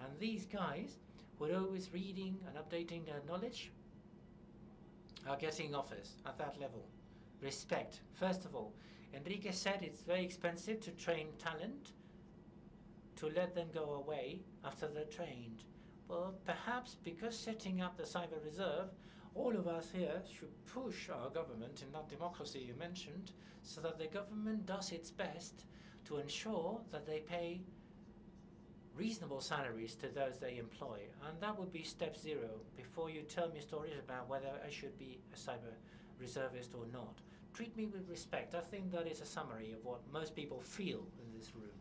And these guys who are always reading and updating their knowledge are getting offers at that level. Respect. First of all, Enrique said it's very expensive to train talent, to let them go away after they're trained. Well, perhaps because setting up the Cyber Reserve, all of us here should push our government in that democracy you mentioned, so that the government does its best to ensure that they pay reasonable salaries to those they employ. And that would be step zero before you tell me stories about whether I should be a cyber reservist or not. Treat me with respect. I think that is a summary of what most people feel in this room.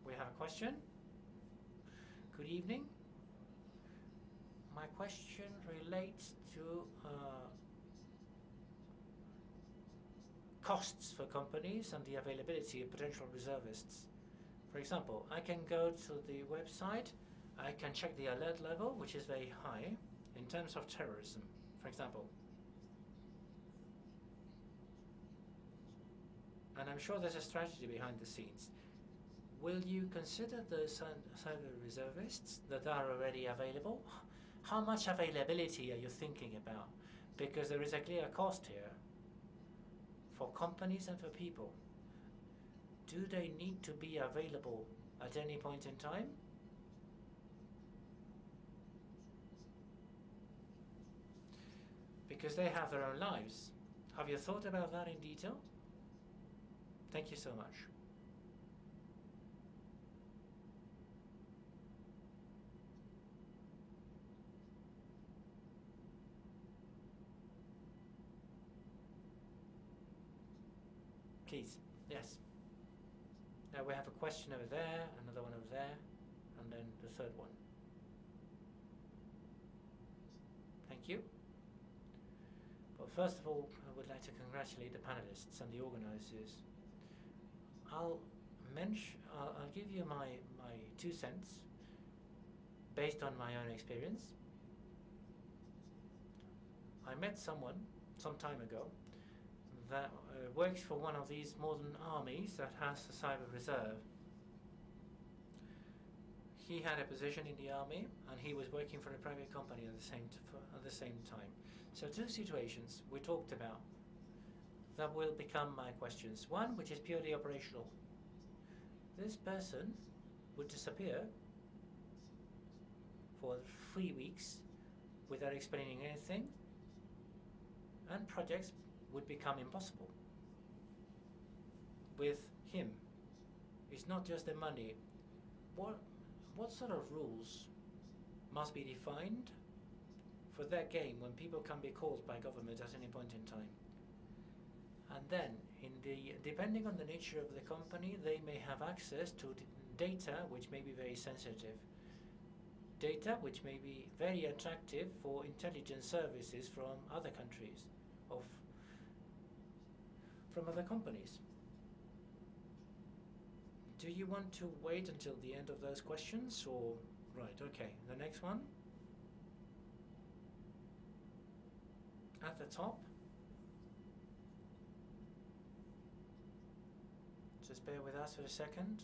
We have a question. Good evening. My question relates to costs for companies and the availability of potential reservists. For example, I can go to the website, I can check the alert level, which is very high in terms of terrorism, for example. And I'm sure there's a strategy behind the scenes. Will you consider those cyber reservists that are already available? How much availability are you thinking about? Because there is a clear cost here for companies and for people. Do they need to be available at any point in time? Because they have their own lives. Have you thought about that in detail? Thank you so much. Please, yes. Now we have a question over there, another one over there, and then the third one. Thank you. But first of all, I would like to congratulate the panelists and the organizers. I'll give you my 2 cents based on my own experience. I met someone some time ago that works for one of these modern armies that has a cyber reserve. He had a position in the army and he was working for a private company at the same time. So 2 situations we talked about that will become my questions. One, which is purely operational. This person would disappear for 3 weeks without explaining anything, and projects would become impossible. With him, it's not just the money. What sort of rules must be defined for that game when people can be called by government at any point in time? And then, depending on the nature of the company, they may have access to data which may be very sensitive. data which may be very attractive for intelligence services from other countries, from other companies. Do you want to wait until the end of those questions, or right? Okay, the next one at the top. Just bear with us for a second.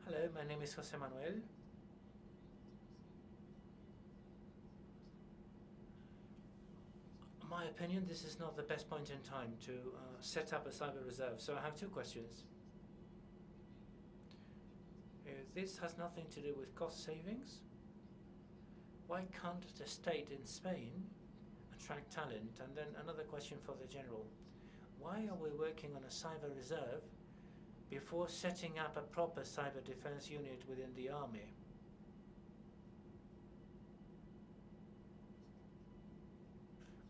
Hello, my name is Jose Manuel. In my opinion, this is not the best point in time to set up a cyber reserve. So I have two questions. This has nothing to do with cost savings. Why can't the state in Spain attract talent? And then another question for the general. Why are we working on a cyber reserve before setting up a proper cyber defense unit within the army?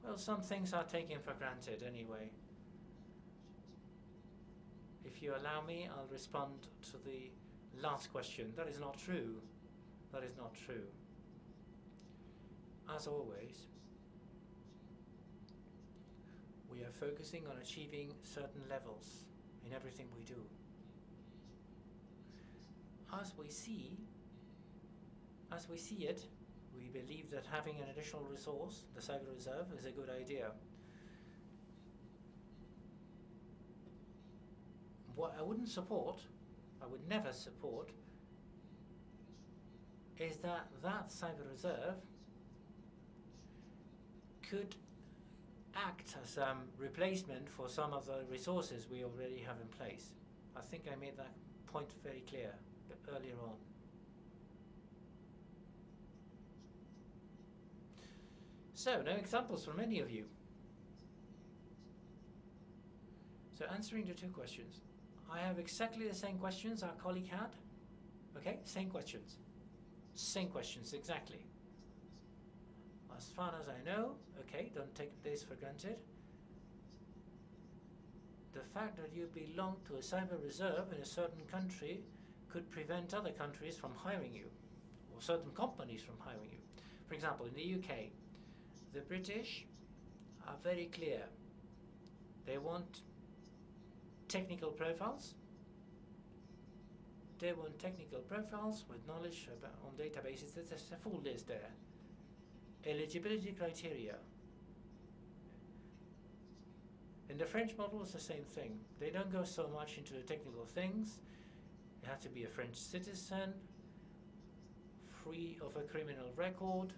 Well, some things are taken for granted anyway. If you allow me, I'll respond to the last question. That is not true. That is not true. As always, we are focusing on achieving certain levels in everything we do. As we see it, we believe that having an additional resource, the cyber reserve, is a good idea. What I wouldn't support, I would never support, is that cyber reserve could act as a replacement for some of the resources we already have in place. I think I made that point very clear earlier on. So, no examples from any of you. So, answering the two questions. I have exactly the same questions our colleague had. Okay, same questions. Same questions, exactly. As far as I know, okay, don't take this for granted. The fact that you belong to a cyber reserve in a certain country could prevent other countries from hiring you, or certain companies from hiring you. For example, in the UK, the British are very clear. They want technical profiles. They want technical profiles with knowledge on databases. There's a full list there. Eligibility criteria. In the French model, it's the same thing. They don't go so much into the technical things. You have to be a French citizen, free of a criminal record.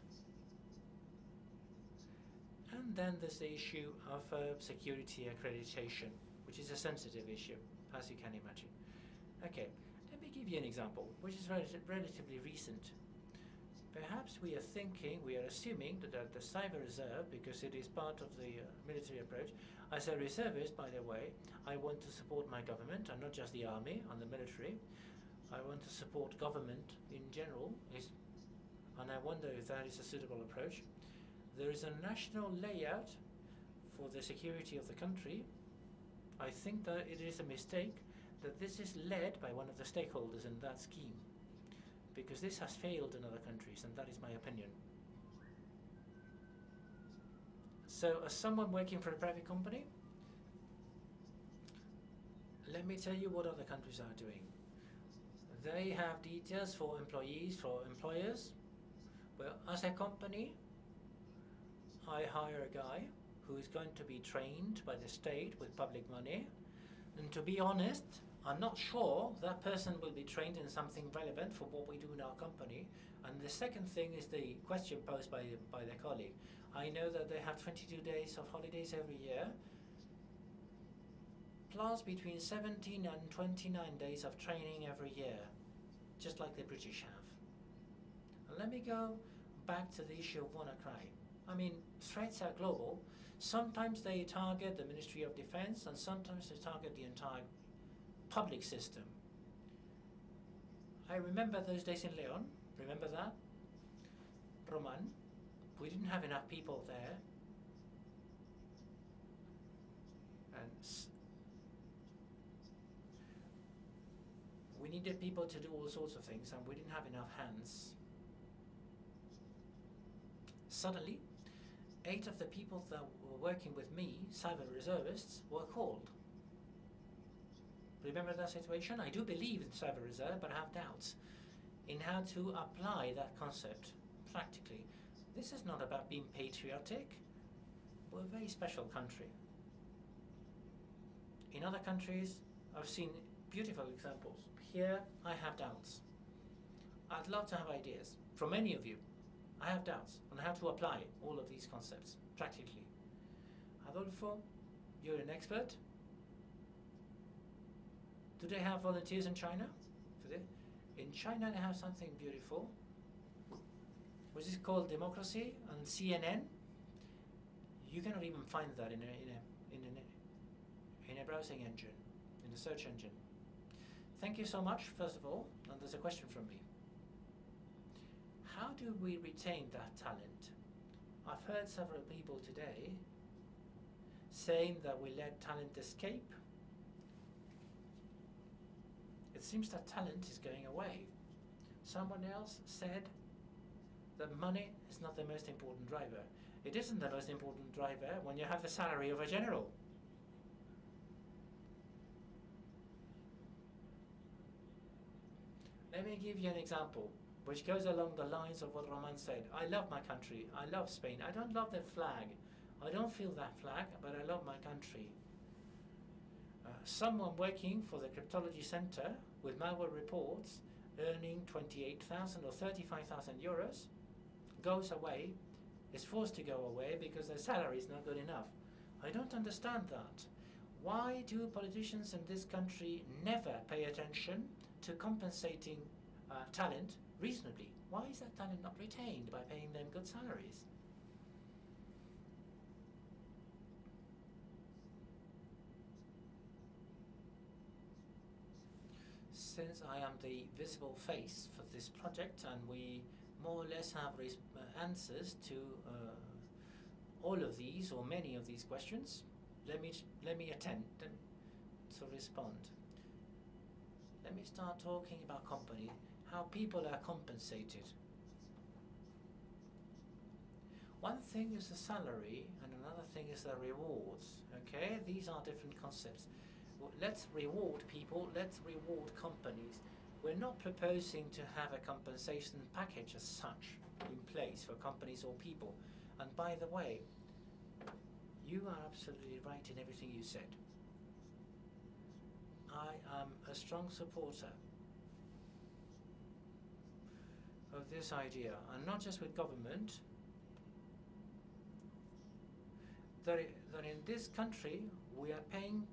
And then there's the issue of security accreditation, which is a sensitive issue, as you can imagine. Okay, let me give you an example, which is relatively recent. Perhaps we are assuming that the cyber reserve, because it is part of the military approach, as a reservist, by the way, I want to support my government, and not just the army and the military. I want to support government in general, and I wonder if that is a suitable approach. There is a national layout for the security of the country. I think that it is a mistake that this is led by one of the stakeholders in that scheme, because this has failed in other countries, and that is my opinion. So, as someone working for a private company, let me tell you what other countries are doing. They have details for employees, for employers. Well, as a company, I hire a guy who is going to be trained by the state with public money. And to be honest, I'm not sure that person will be trained in something relevant for what we do in our company. And the second thing is the question posed by the colleague. I know that they have 22 days of holidays every year, plus between 17 and 29 days of training every year, just like the British have. And let me go back to the issue of WannaCry. I mean, threats are global. Sometimes they target the Ministry of Defense, and sometimes they target the entire public system. I remember those days in Leon. Remember that? Roman. We didn't have enough people there. we needed people to do all sorts of things, and we didn't have enough hands. Suddenly, 8 of the people that were working with me, cyber reservists, were called. Remember that situation? I do believe in cyber reserve, but I have doubts in how to apply that concept practically. This is not about being patriotic. We're a very special country. In other countries, I've seen beautiful examples. Here, I have doubts. I'd love to have ideas from any of you. I have doubts on how to apply all of these concepts practically. Adolfo, you're an expert. Do they have volunteers in China for this? In China, they have something beautiful, which is called democracy on CNN. You cannot even find that in a browsing engine, in a search engine. Thank you so much, first of all. And there's a question from me. How do we retain that talent? I've heard several people today saying that we let talent escape. It seems that talent is going away. Someone else said that money is not the most important driver. It isn't the most important driver when you have the salary of a general. Let me give you an example which goes along the lines of what Roman said. I love my country. I love Spain. I don't love the flag. I don't feel that flag, but I love my country. Someone working for the cryptology center with malware reports earning 28,000 or 35,000 euros goes away, is forced to go away because their salary is not good enough. I don't understand that. Why do politicians in this country never pay attention to compensating talent reasonably? Why is that talent not retained by paying them good salaries? Since I am the visible face for this project and we more or less have answers to all of these or many of these questions, let me attempt to respond. Let me start talking about company, how people are compensated. One thing is the salary and another thing is the rewards, okay? These are different concepts. Let's reward people, let's reward companies. We're not proposing to have a compensation package as such in place for companies or people. And by the way, you are absolutely right in everything you said. I am a strong supporter of this idea, and not just with government, that in this country we are paying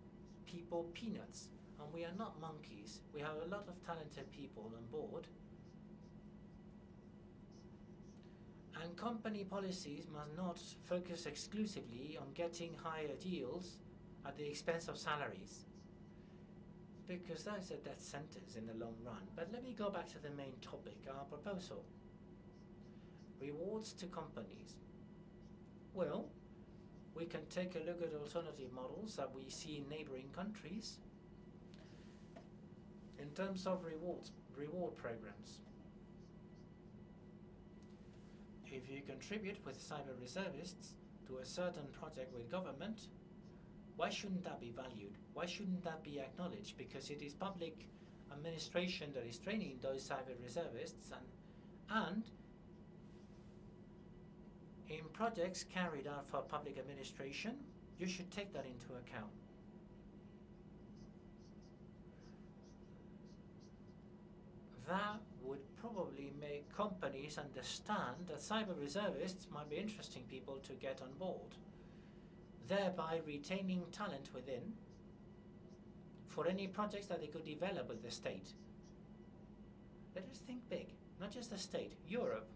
people peanuts, and we are not monkeys. We have a lot of talented people on board, and company policies must not focus exclusively on getting higher deals at the expense of salaries, because that is a death sentence in the long run. But let me go back to the main topic, our proposal. Rewards to companies. Well, we can take a look at alternative models that we see in neighboring countries in terms of reward programs. If you contribute with cyber reservists to a certain project with government, why shouldn't that be valued? Why shouldn't that be acknowledged? Because it is public administration that is training those cyber reservists, and in projects carried out for public administration, you should take that into account. That would probably make companies understand that cyber reservists might be interesting people to get on board, thereby retaining talent within for any projects that they could develop with the state. Let us think big, not just the state, Europe.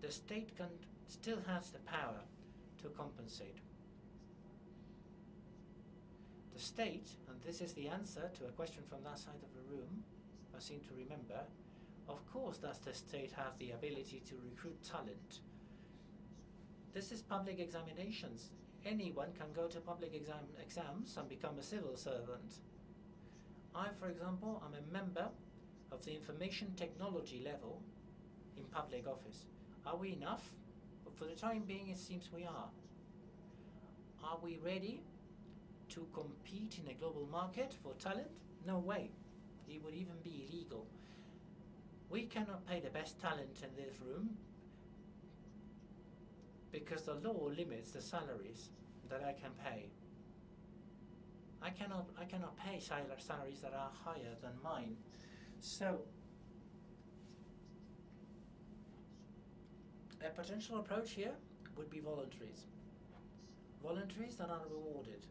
The state still has the power to compensate. The state, and this is the answer to a question from that side of the room, I seem to remember, of course does the state have the ability to recruit talent. This is public examinations. Anyone can go to public exams and become a civil servant. I, for example, am a member of the information technology level in public office. Are we enough? But for the time being, it seems we are. Are we ready to compete in a global market for talent? No way. It would even be illegal. We cannot pay the best talent in this room because the law limits the salaries that I can pay. I cannot pay salaries that are higher than mine. So a potential approach here would be voluntaries. Voluntaries that are rewarded.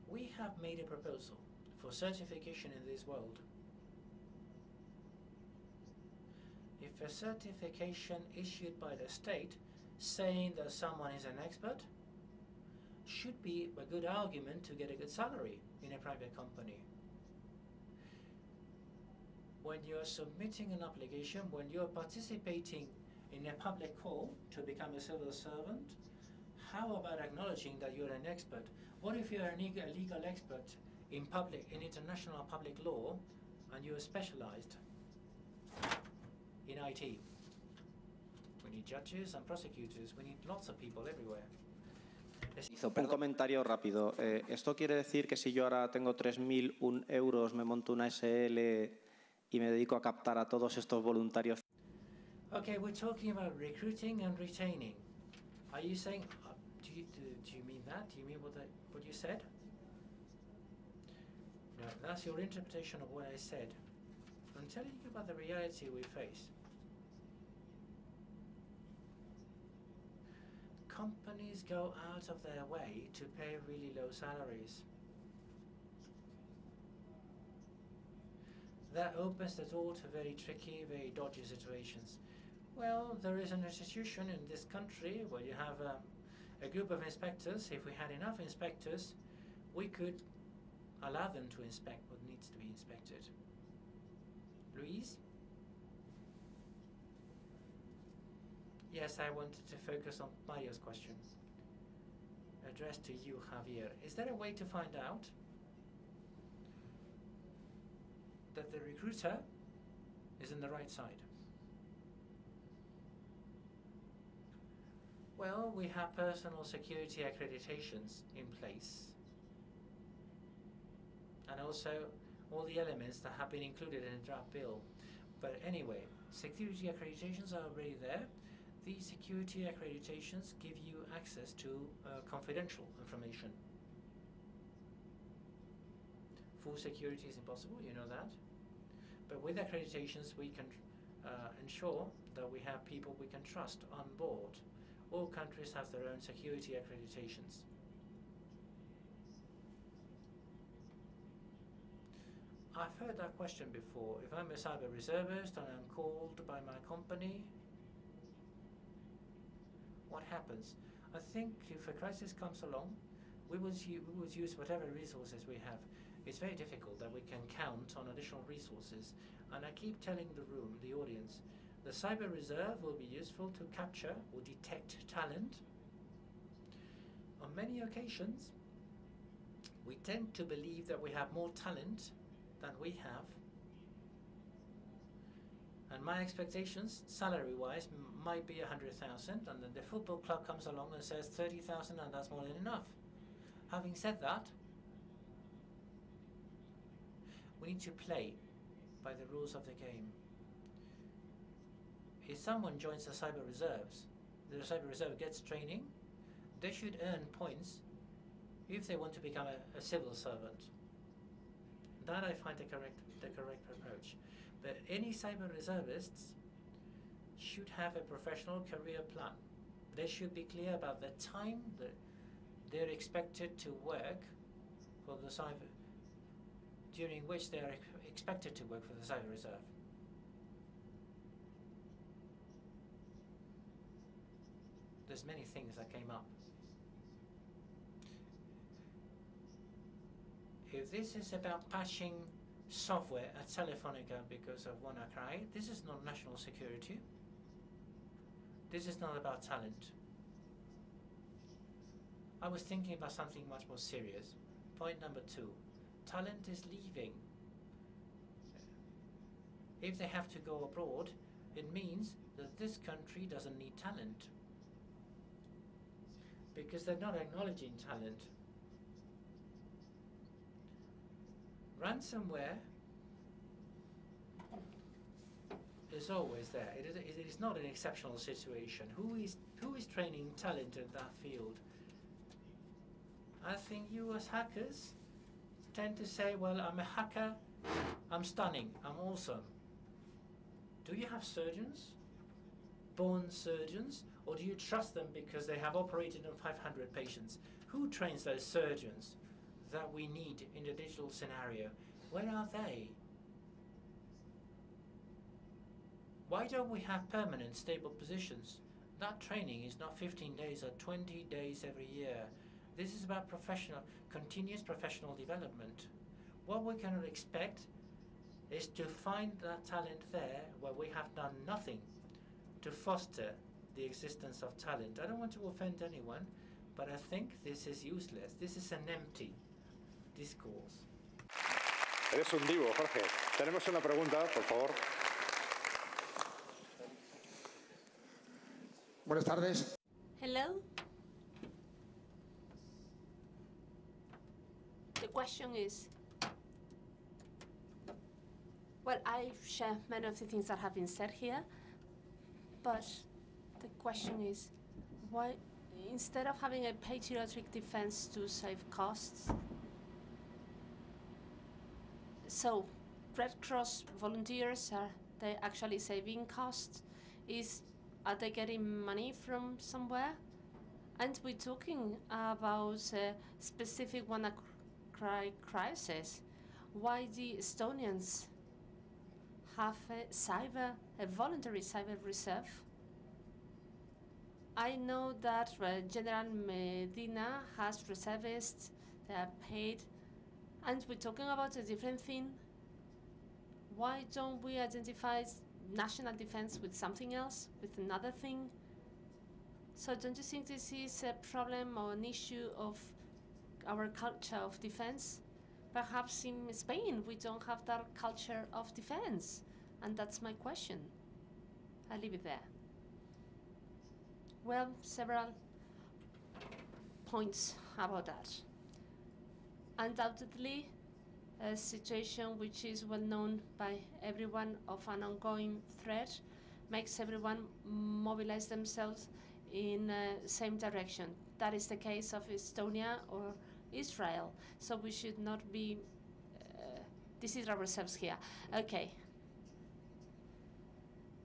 We have made a proposal for certification in this world. If a certification issued by the state saying that someone is an expert should be a good argument to get a good salary in a private company. When you are submitting an application, when you are participating in a public call to become a civil servant, how about acknowledging that you're an expert? What if you're a legal expert in international public law and you're specialized in IT? We need judges and prosecutors. We need lots of people everywhere. Un comentario rápido. ¿Esto quiere decir que si yo ahora tengo 3.001 euros, me monto una SL y me dedico a captar a todos estos voluntarios? Okay, we're talking about recruiting and retaining. Are you saying, do you mean that? Do you mean what you said? No, that's your interpretation of what I said. I'm telling you about the reality we face. Companies go out of their way to pay really low salaries. That opens the door to very tricky, very dodgy situations. Well, there is an institution in this country where you have a group of inspectors. If we had enough inspectors, we could allow them to inspect what needs to be inspected. Luis? Yes, I wanted to focus on Mario's question, addressed to you, Javier. Is there a way to find out that the recruiter is on the right side? Well, we have personal security accreditations in place, and also all the elements that have been included in the draft bill. But anyway, security accreditations are already there. These security accreditations give you access to confidential information. Full security is impossible, you know that. But with accreditations, we can ensure that we have people we can trust on board. All countries have their own security accreditations. I've heard that question before. If I'm a cyber reservist and I'm called by my company, what happens? I think if a crisis comes along, we would use whatever resources we have. It's very difficult that we can count on additional resources. And I keep telling the room, the audience, the cyber reserve will be useful to capture or detect talent. On many occasions, we tend to believe that we have more talent than we have. And my expectations, salary-wise, might be 100,000, and then the football club comes along and says 30,000, and that's more than enough. Having said that, we need to play by the rules of the game. If someone joins the cyber reserves, the cyber reserve gets training, they should earn points if they want to become a civil servant. That I find the correct approach. But any cyber reservists should have a professional career plan. They should be clear about the time that they're expected to work for the cyber, during which they are expected to work for the cyber reserve. There's many things that came up. If this is about patching software at Telefonica because of WannaCry, this is not national security. This is not about talent. I was thinking about something much more serious. Point number 2, talent is leaving. If they have to go abroad, it means that this country doesn't need talent, because they're not acknowledging talent. Ransomware is always there. It is not an exceptional situation. Who is training talent in that field? I think you as hackers tend to say, well, I'm a hacker, I'm stunning, I'm awesome. Do you have surgeons, born surgeons, or do you trust them because they have operated on 500 patients? Who trains those surgeons that we need in the digital scenario? Where are they? Why don't we have permanent, stable positions? That training is not 15 days or 20 days every year. This is about continuous professional development. What we cannot expect is to find that talent there where we have done nothing to foster the existence of talent. I don't want to offend anyone, but I think this is useless. This is an empty discourse. Eres un divo, Jorge. Tenemos una pregunta, por favor. Buenas tardes. Hello? The question is, well, I share many of the things that have been said here, but the question is, why, instead of having a patriotic defense to save costs, so Red Cross volunteers, are they actually saving costs? Are they getting money from somewhere? And we're talking about a specific WannaCry crisis. Why the Estonians have a voluntary cyber reserve? I know that General Medina has reservists, they are paid, and we're talking about a different thing. Why don't we identify national defense with something else, with another thing? So don't you think this is a problem or an issue of our culture of defense? Perhaps in Spain we don't have that culture of defense, and that's my question. I'll leave it there. Well, several points about that. Undoubtedly, a situation which is well known by everyone of an ongoing threat makes everyone mobilize themselves in the same direction. That is the case of Estonia or Israel. So we should not be deceive ourselves here. Okay.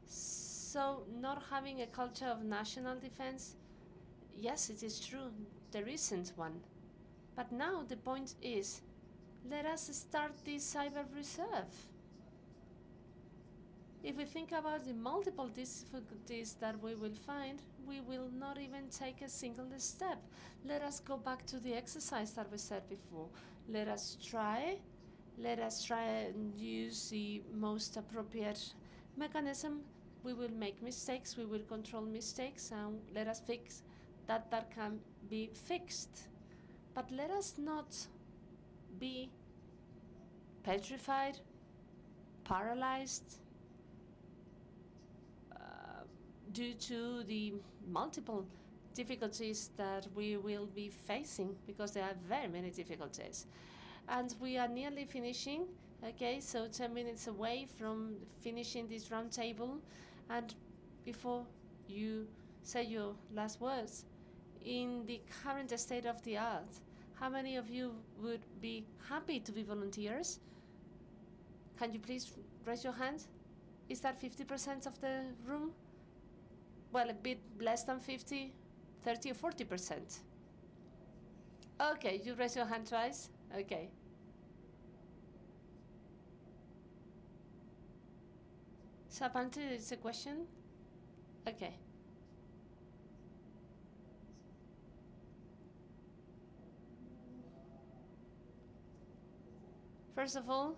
So not having a culture of national defense, yes, it is true, there isn't one. But now the point is, let us start this cyber reserve. If we think about the multiple difficulties that we will find, we will not even take a single step. Let us go back to the exercise that we said before. Let us try and use the most appropriate mechanism. We will make mistakes, we will control mistakes, and let us fix that can be fixed. But let us not be petrified, paralyzed, due to the multiple difficulties that we will be facing, because there are very many difficulties. And we are nearly finishing, okay, so 10 minutes away from finishing this roundtable. And before you say your last words, in the current state of the art, how many of you would be happy to be volunteers? Can you please raise your hand? Is that 50% of the room? Well, a bit less than 50, 30 or 40%. Okay, you raise your hand twice. Okay. So apparently it's a question. Okay. First of all,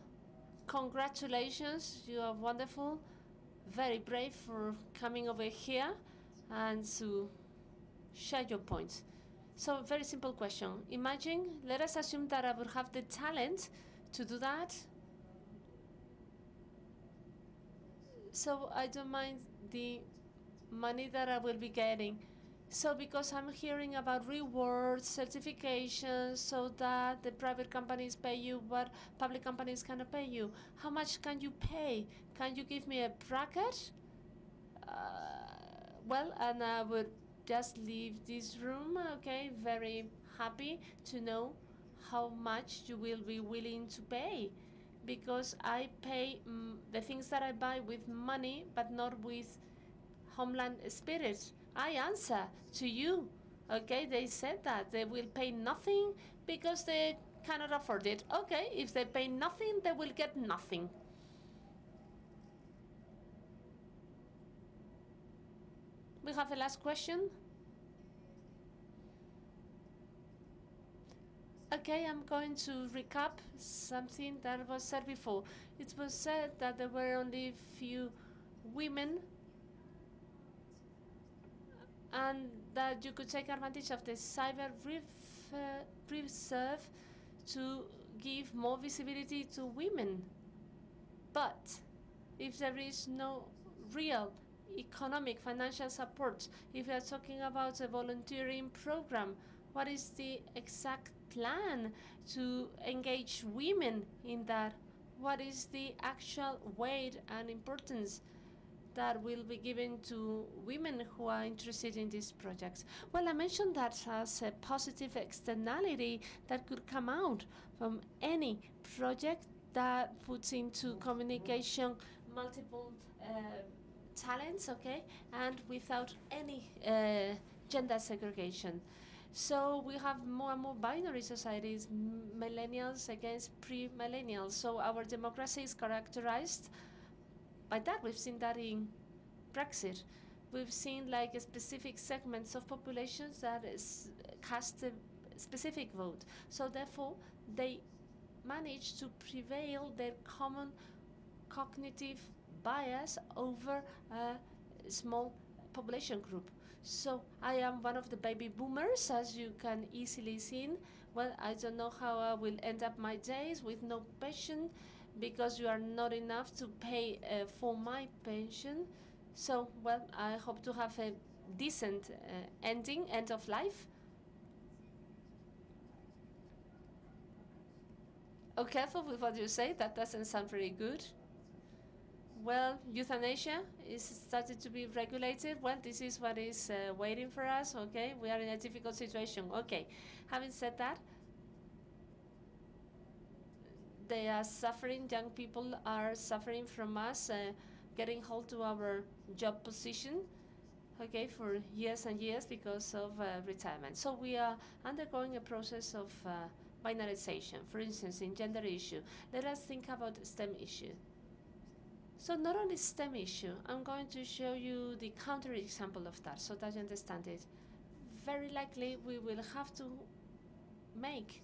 congratulations, you are wonderful, very brave for coming over here and to share your points. So very simple question. Imagine, let us assume that I would have the talent to do that. So I don't mind the money that I will be getting. So because I'm hearing about rewards, certifications, so that the private companies pay you what public companies cannot pay you. How much can you pay? Can you give me a bracket? Well, and I would just leave this room, okay, very happy to know how much you will be willing to pay, because I pay the things that I buy with money, but not with homeland spirit. I answer to you, okay? They said that they will pay nothing because they cannot afford it. Okay, if they pay nothing, they will get nothing. We have a last question. Okay, I'm going to recap something that was said before. It was said that there were only few women and that you could take advantage of the cyber reserve to give more visibility to women. But if there is no real economic financial support, if we are talking about a volunteering program, what is the exact plan to engage women in that? What is the actual weight and importance that will be given to women who are interested in these projects? Well, I mentioned that as a positive externality that could come out from any project that puts into communication multiple talents, okay, and without any gender segregation. So we have more and more binary societies, millennials against pre-millennials. So our democracy is characterized by that. We've seen that in Brexit. We've seen like specific segments of populations that cast a specific vote. So therefore, they manage to prevail their common cognitive bias over a small population group. So I am one of the baby boomers, as you can easily see. Well, I don't know how I will end up my days with no pension, because you are not enough to pay for my pension. So, well, I hope to have a decent end of life. Oh, careful with what you say, that doesn't sound very good. Well, euthanasia is started to be regulated. Well, this is what is waiting for us, okay? We are in a difficult situation. Okay, having said that, they are suffering, young people are suffering from us getting hold to our job position, okay, for years and years because of retirement. So we are undergoing a process of binarization. For instance, in gender issue, let us think about STEM issue. So not only STEM issue, I'm going to show you the counter example of that so that you understand it. Very likely we will have to make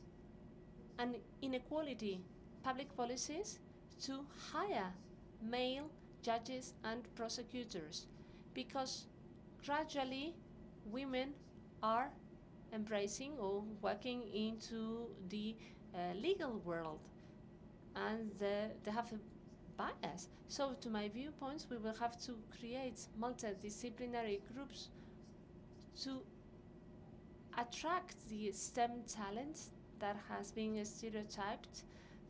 an inequality public policies to hire male judges and prosecutors, because gradually women are embracing or working into the legal world, and they have a bias. So to my viewpoints, we will have to create multidisciplinary groups to attract the STEM talent that has been stereotyped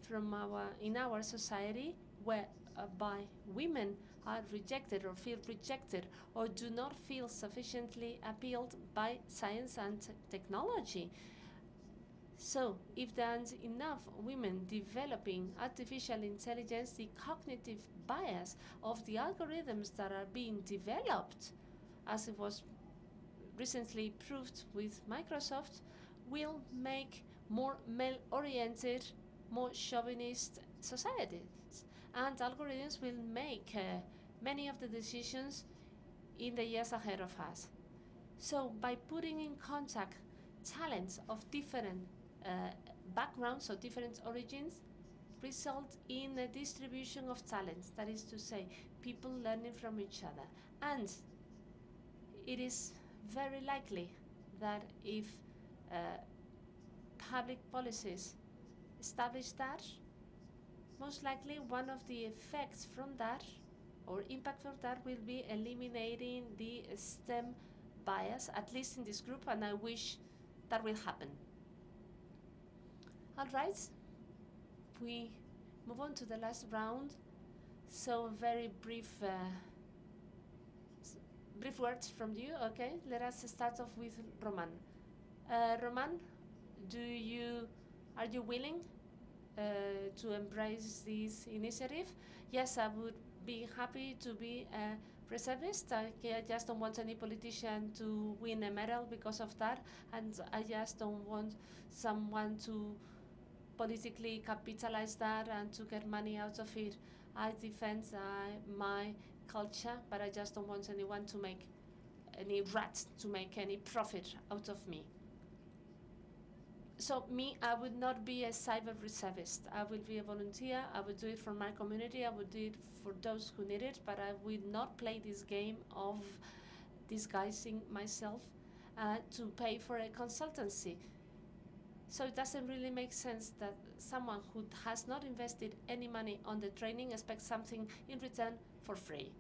from in our society, whereby women are rejected or feel rejected or do not feel sufficiently appealed by science and technology. So if there aren't enough women developing artificial intelligence, the cognitive bias of the algorithms that are being developed, as it was recently proved with Microsoft, will make more male-oriented, more chauvinist societies. And algorithms will make many of the decisions in the years ahead of us. So by putting in contact talents of different backgrounds or different origins, result in a distribution of talents, that is to say, people learning from each other. And it is very likely that if public policies establish that, most likely one of the effects from that or impact of that will be eliminating the STEM bias, at least in this group, and I wish that will happen. All right, we move on to the last round. So very brief words from you. Okay, let us start off with Roman. Roman, are you willing to embrace this initiative? Yes, I would be happy to be a reservist. I just don't want any politician to win a medal because of that, and I just don't want someone to politically capitalize that and to get money out of it. I defend my culture, but I just don't want anyone to make any rats to make any profit out of me. So me, I would not be a cyber reservist. I will be a volunteer. I would do it for my community. I would do it for those who need it, but I will not play this game of disguising myself to pay for a consultancy. So it doesn't really make sense that someone who has not invested any money on the training expects something in return for free.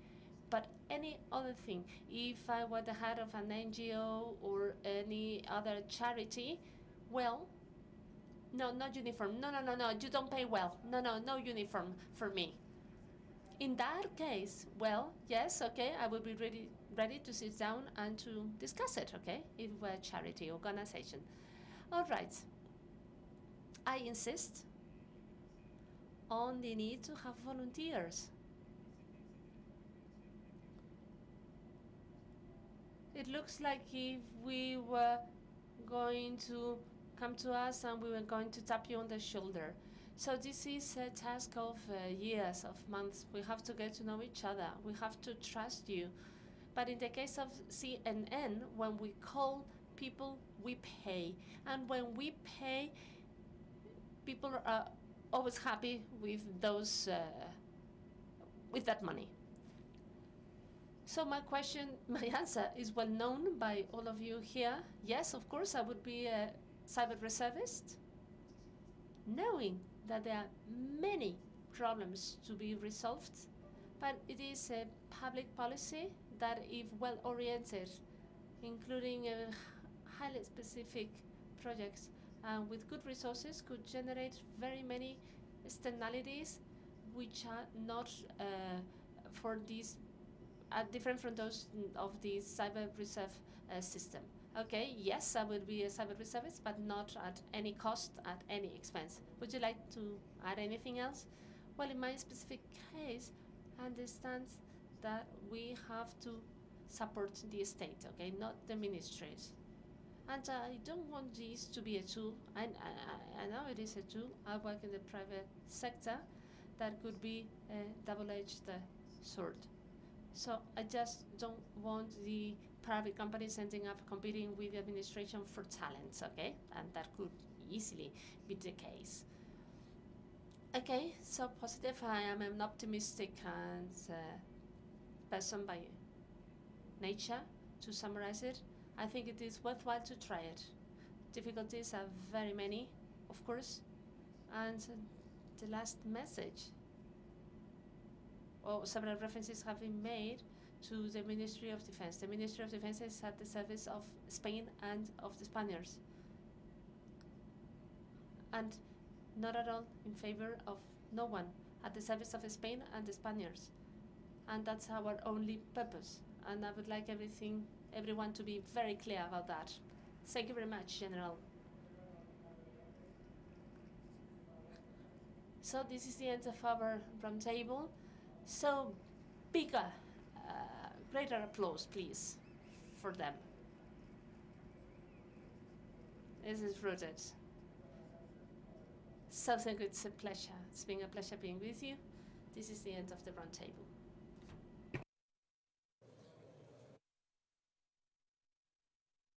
But any other thing, if I were the head of an NGO or any other charity, well, no, not uniform. No, you don't pay well. No uniform for me. In that case, well, yes, okay, I will be ready to sit down and to discuss it, okay, if we're a charity organization. All right. I insist on the need to have volunteers. It looks like if we were going to come to us and we were going to tap you on the shoulder. So this is a task of years, of months. We have to get to know each other. We have to trust you. But in the case of CNN, when we call people, we pay. And when we pay, people are always happy with those, with that money. So my answer is well known by all of you here. Yes, of course, I would be a cyber reservist, knowing that there are many problems to be resolved, but it is a public policy that, if well oriented, including highly specific projects, with good resources, could generate very many externalities which are not for these, different from those of the cyber reserve system. Okay, yes, I will be a cyber reservist, but not at any cost, at any expense. Would you like to add anything else? Well, in my specific case, I understand that we have to support the state, okay, not the ministries. And I don't want this to be a tool. I know it is a tool. I work in the private sector. That could be a double-edged sword. So I just don't want the private companies ending up competing with the administration for talents, okay? And that could easily be the case. Okay, so positive. I am an optimistic and person by nature. To summarize it, I think it is worthwhile to try it. Difficulties are very many, of course. And the last message, several references have been made to the Ministry of Defense. The Ministry of Defense is at the service of Spain and of the Spaniards, and not at all in favor of no one, at the service of Spain and the Spaniards. And that's our only purpose. And I would like everyone to be very clear about that. Thank you very much, General. So this is the end of our roundtable. So bigger, greater applause, please, for them. This is Rooted. So thank you, it's a pleasure. It's been a pleasure being with you. This is the end of the roundtable.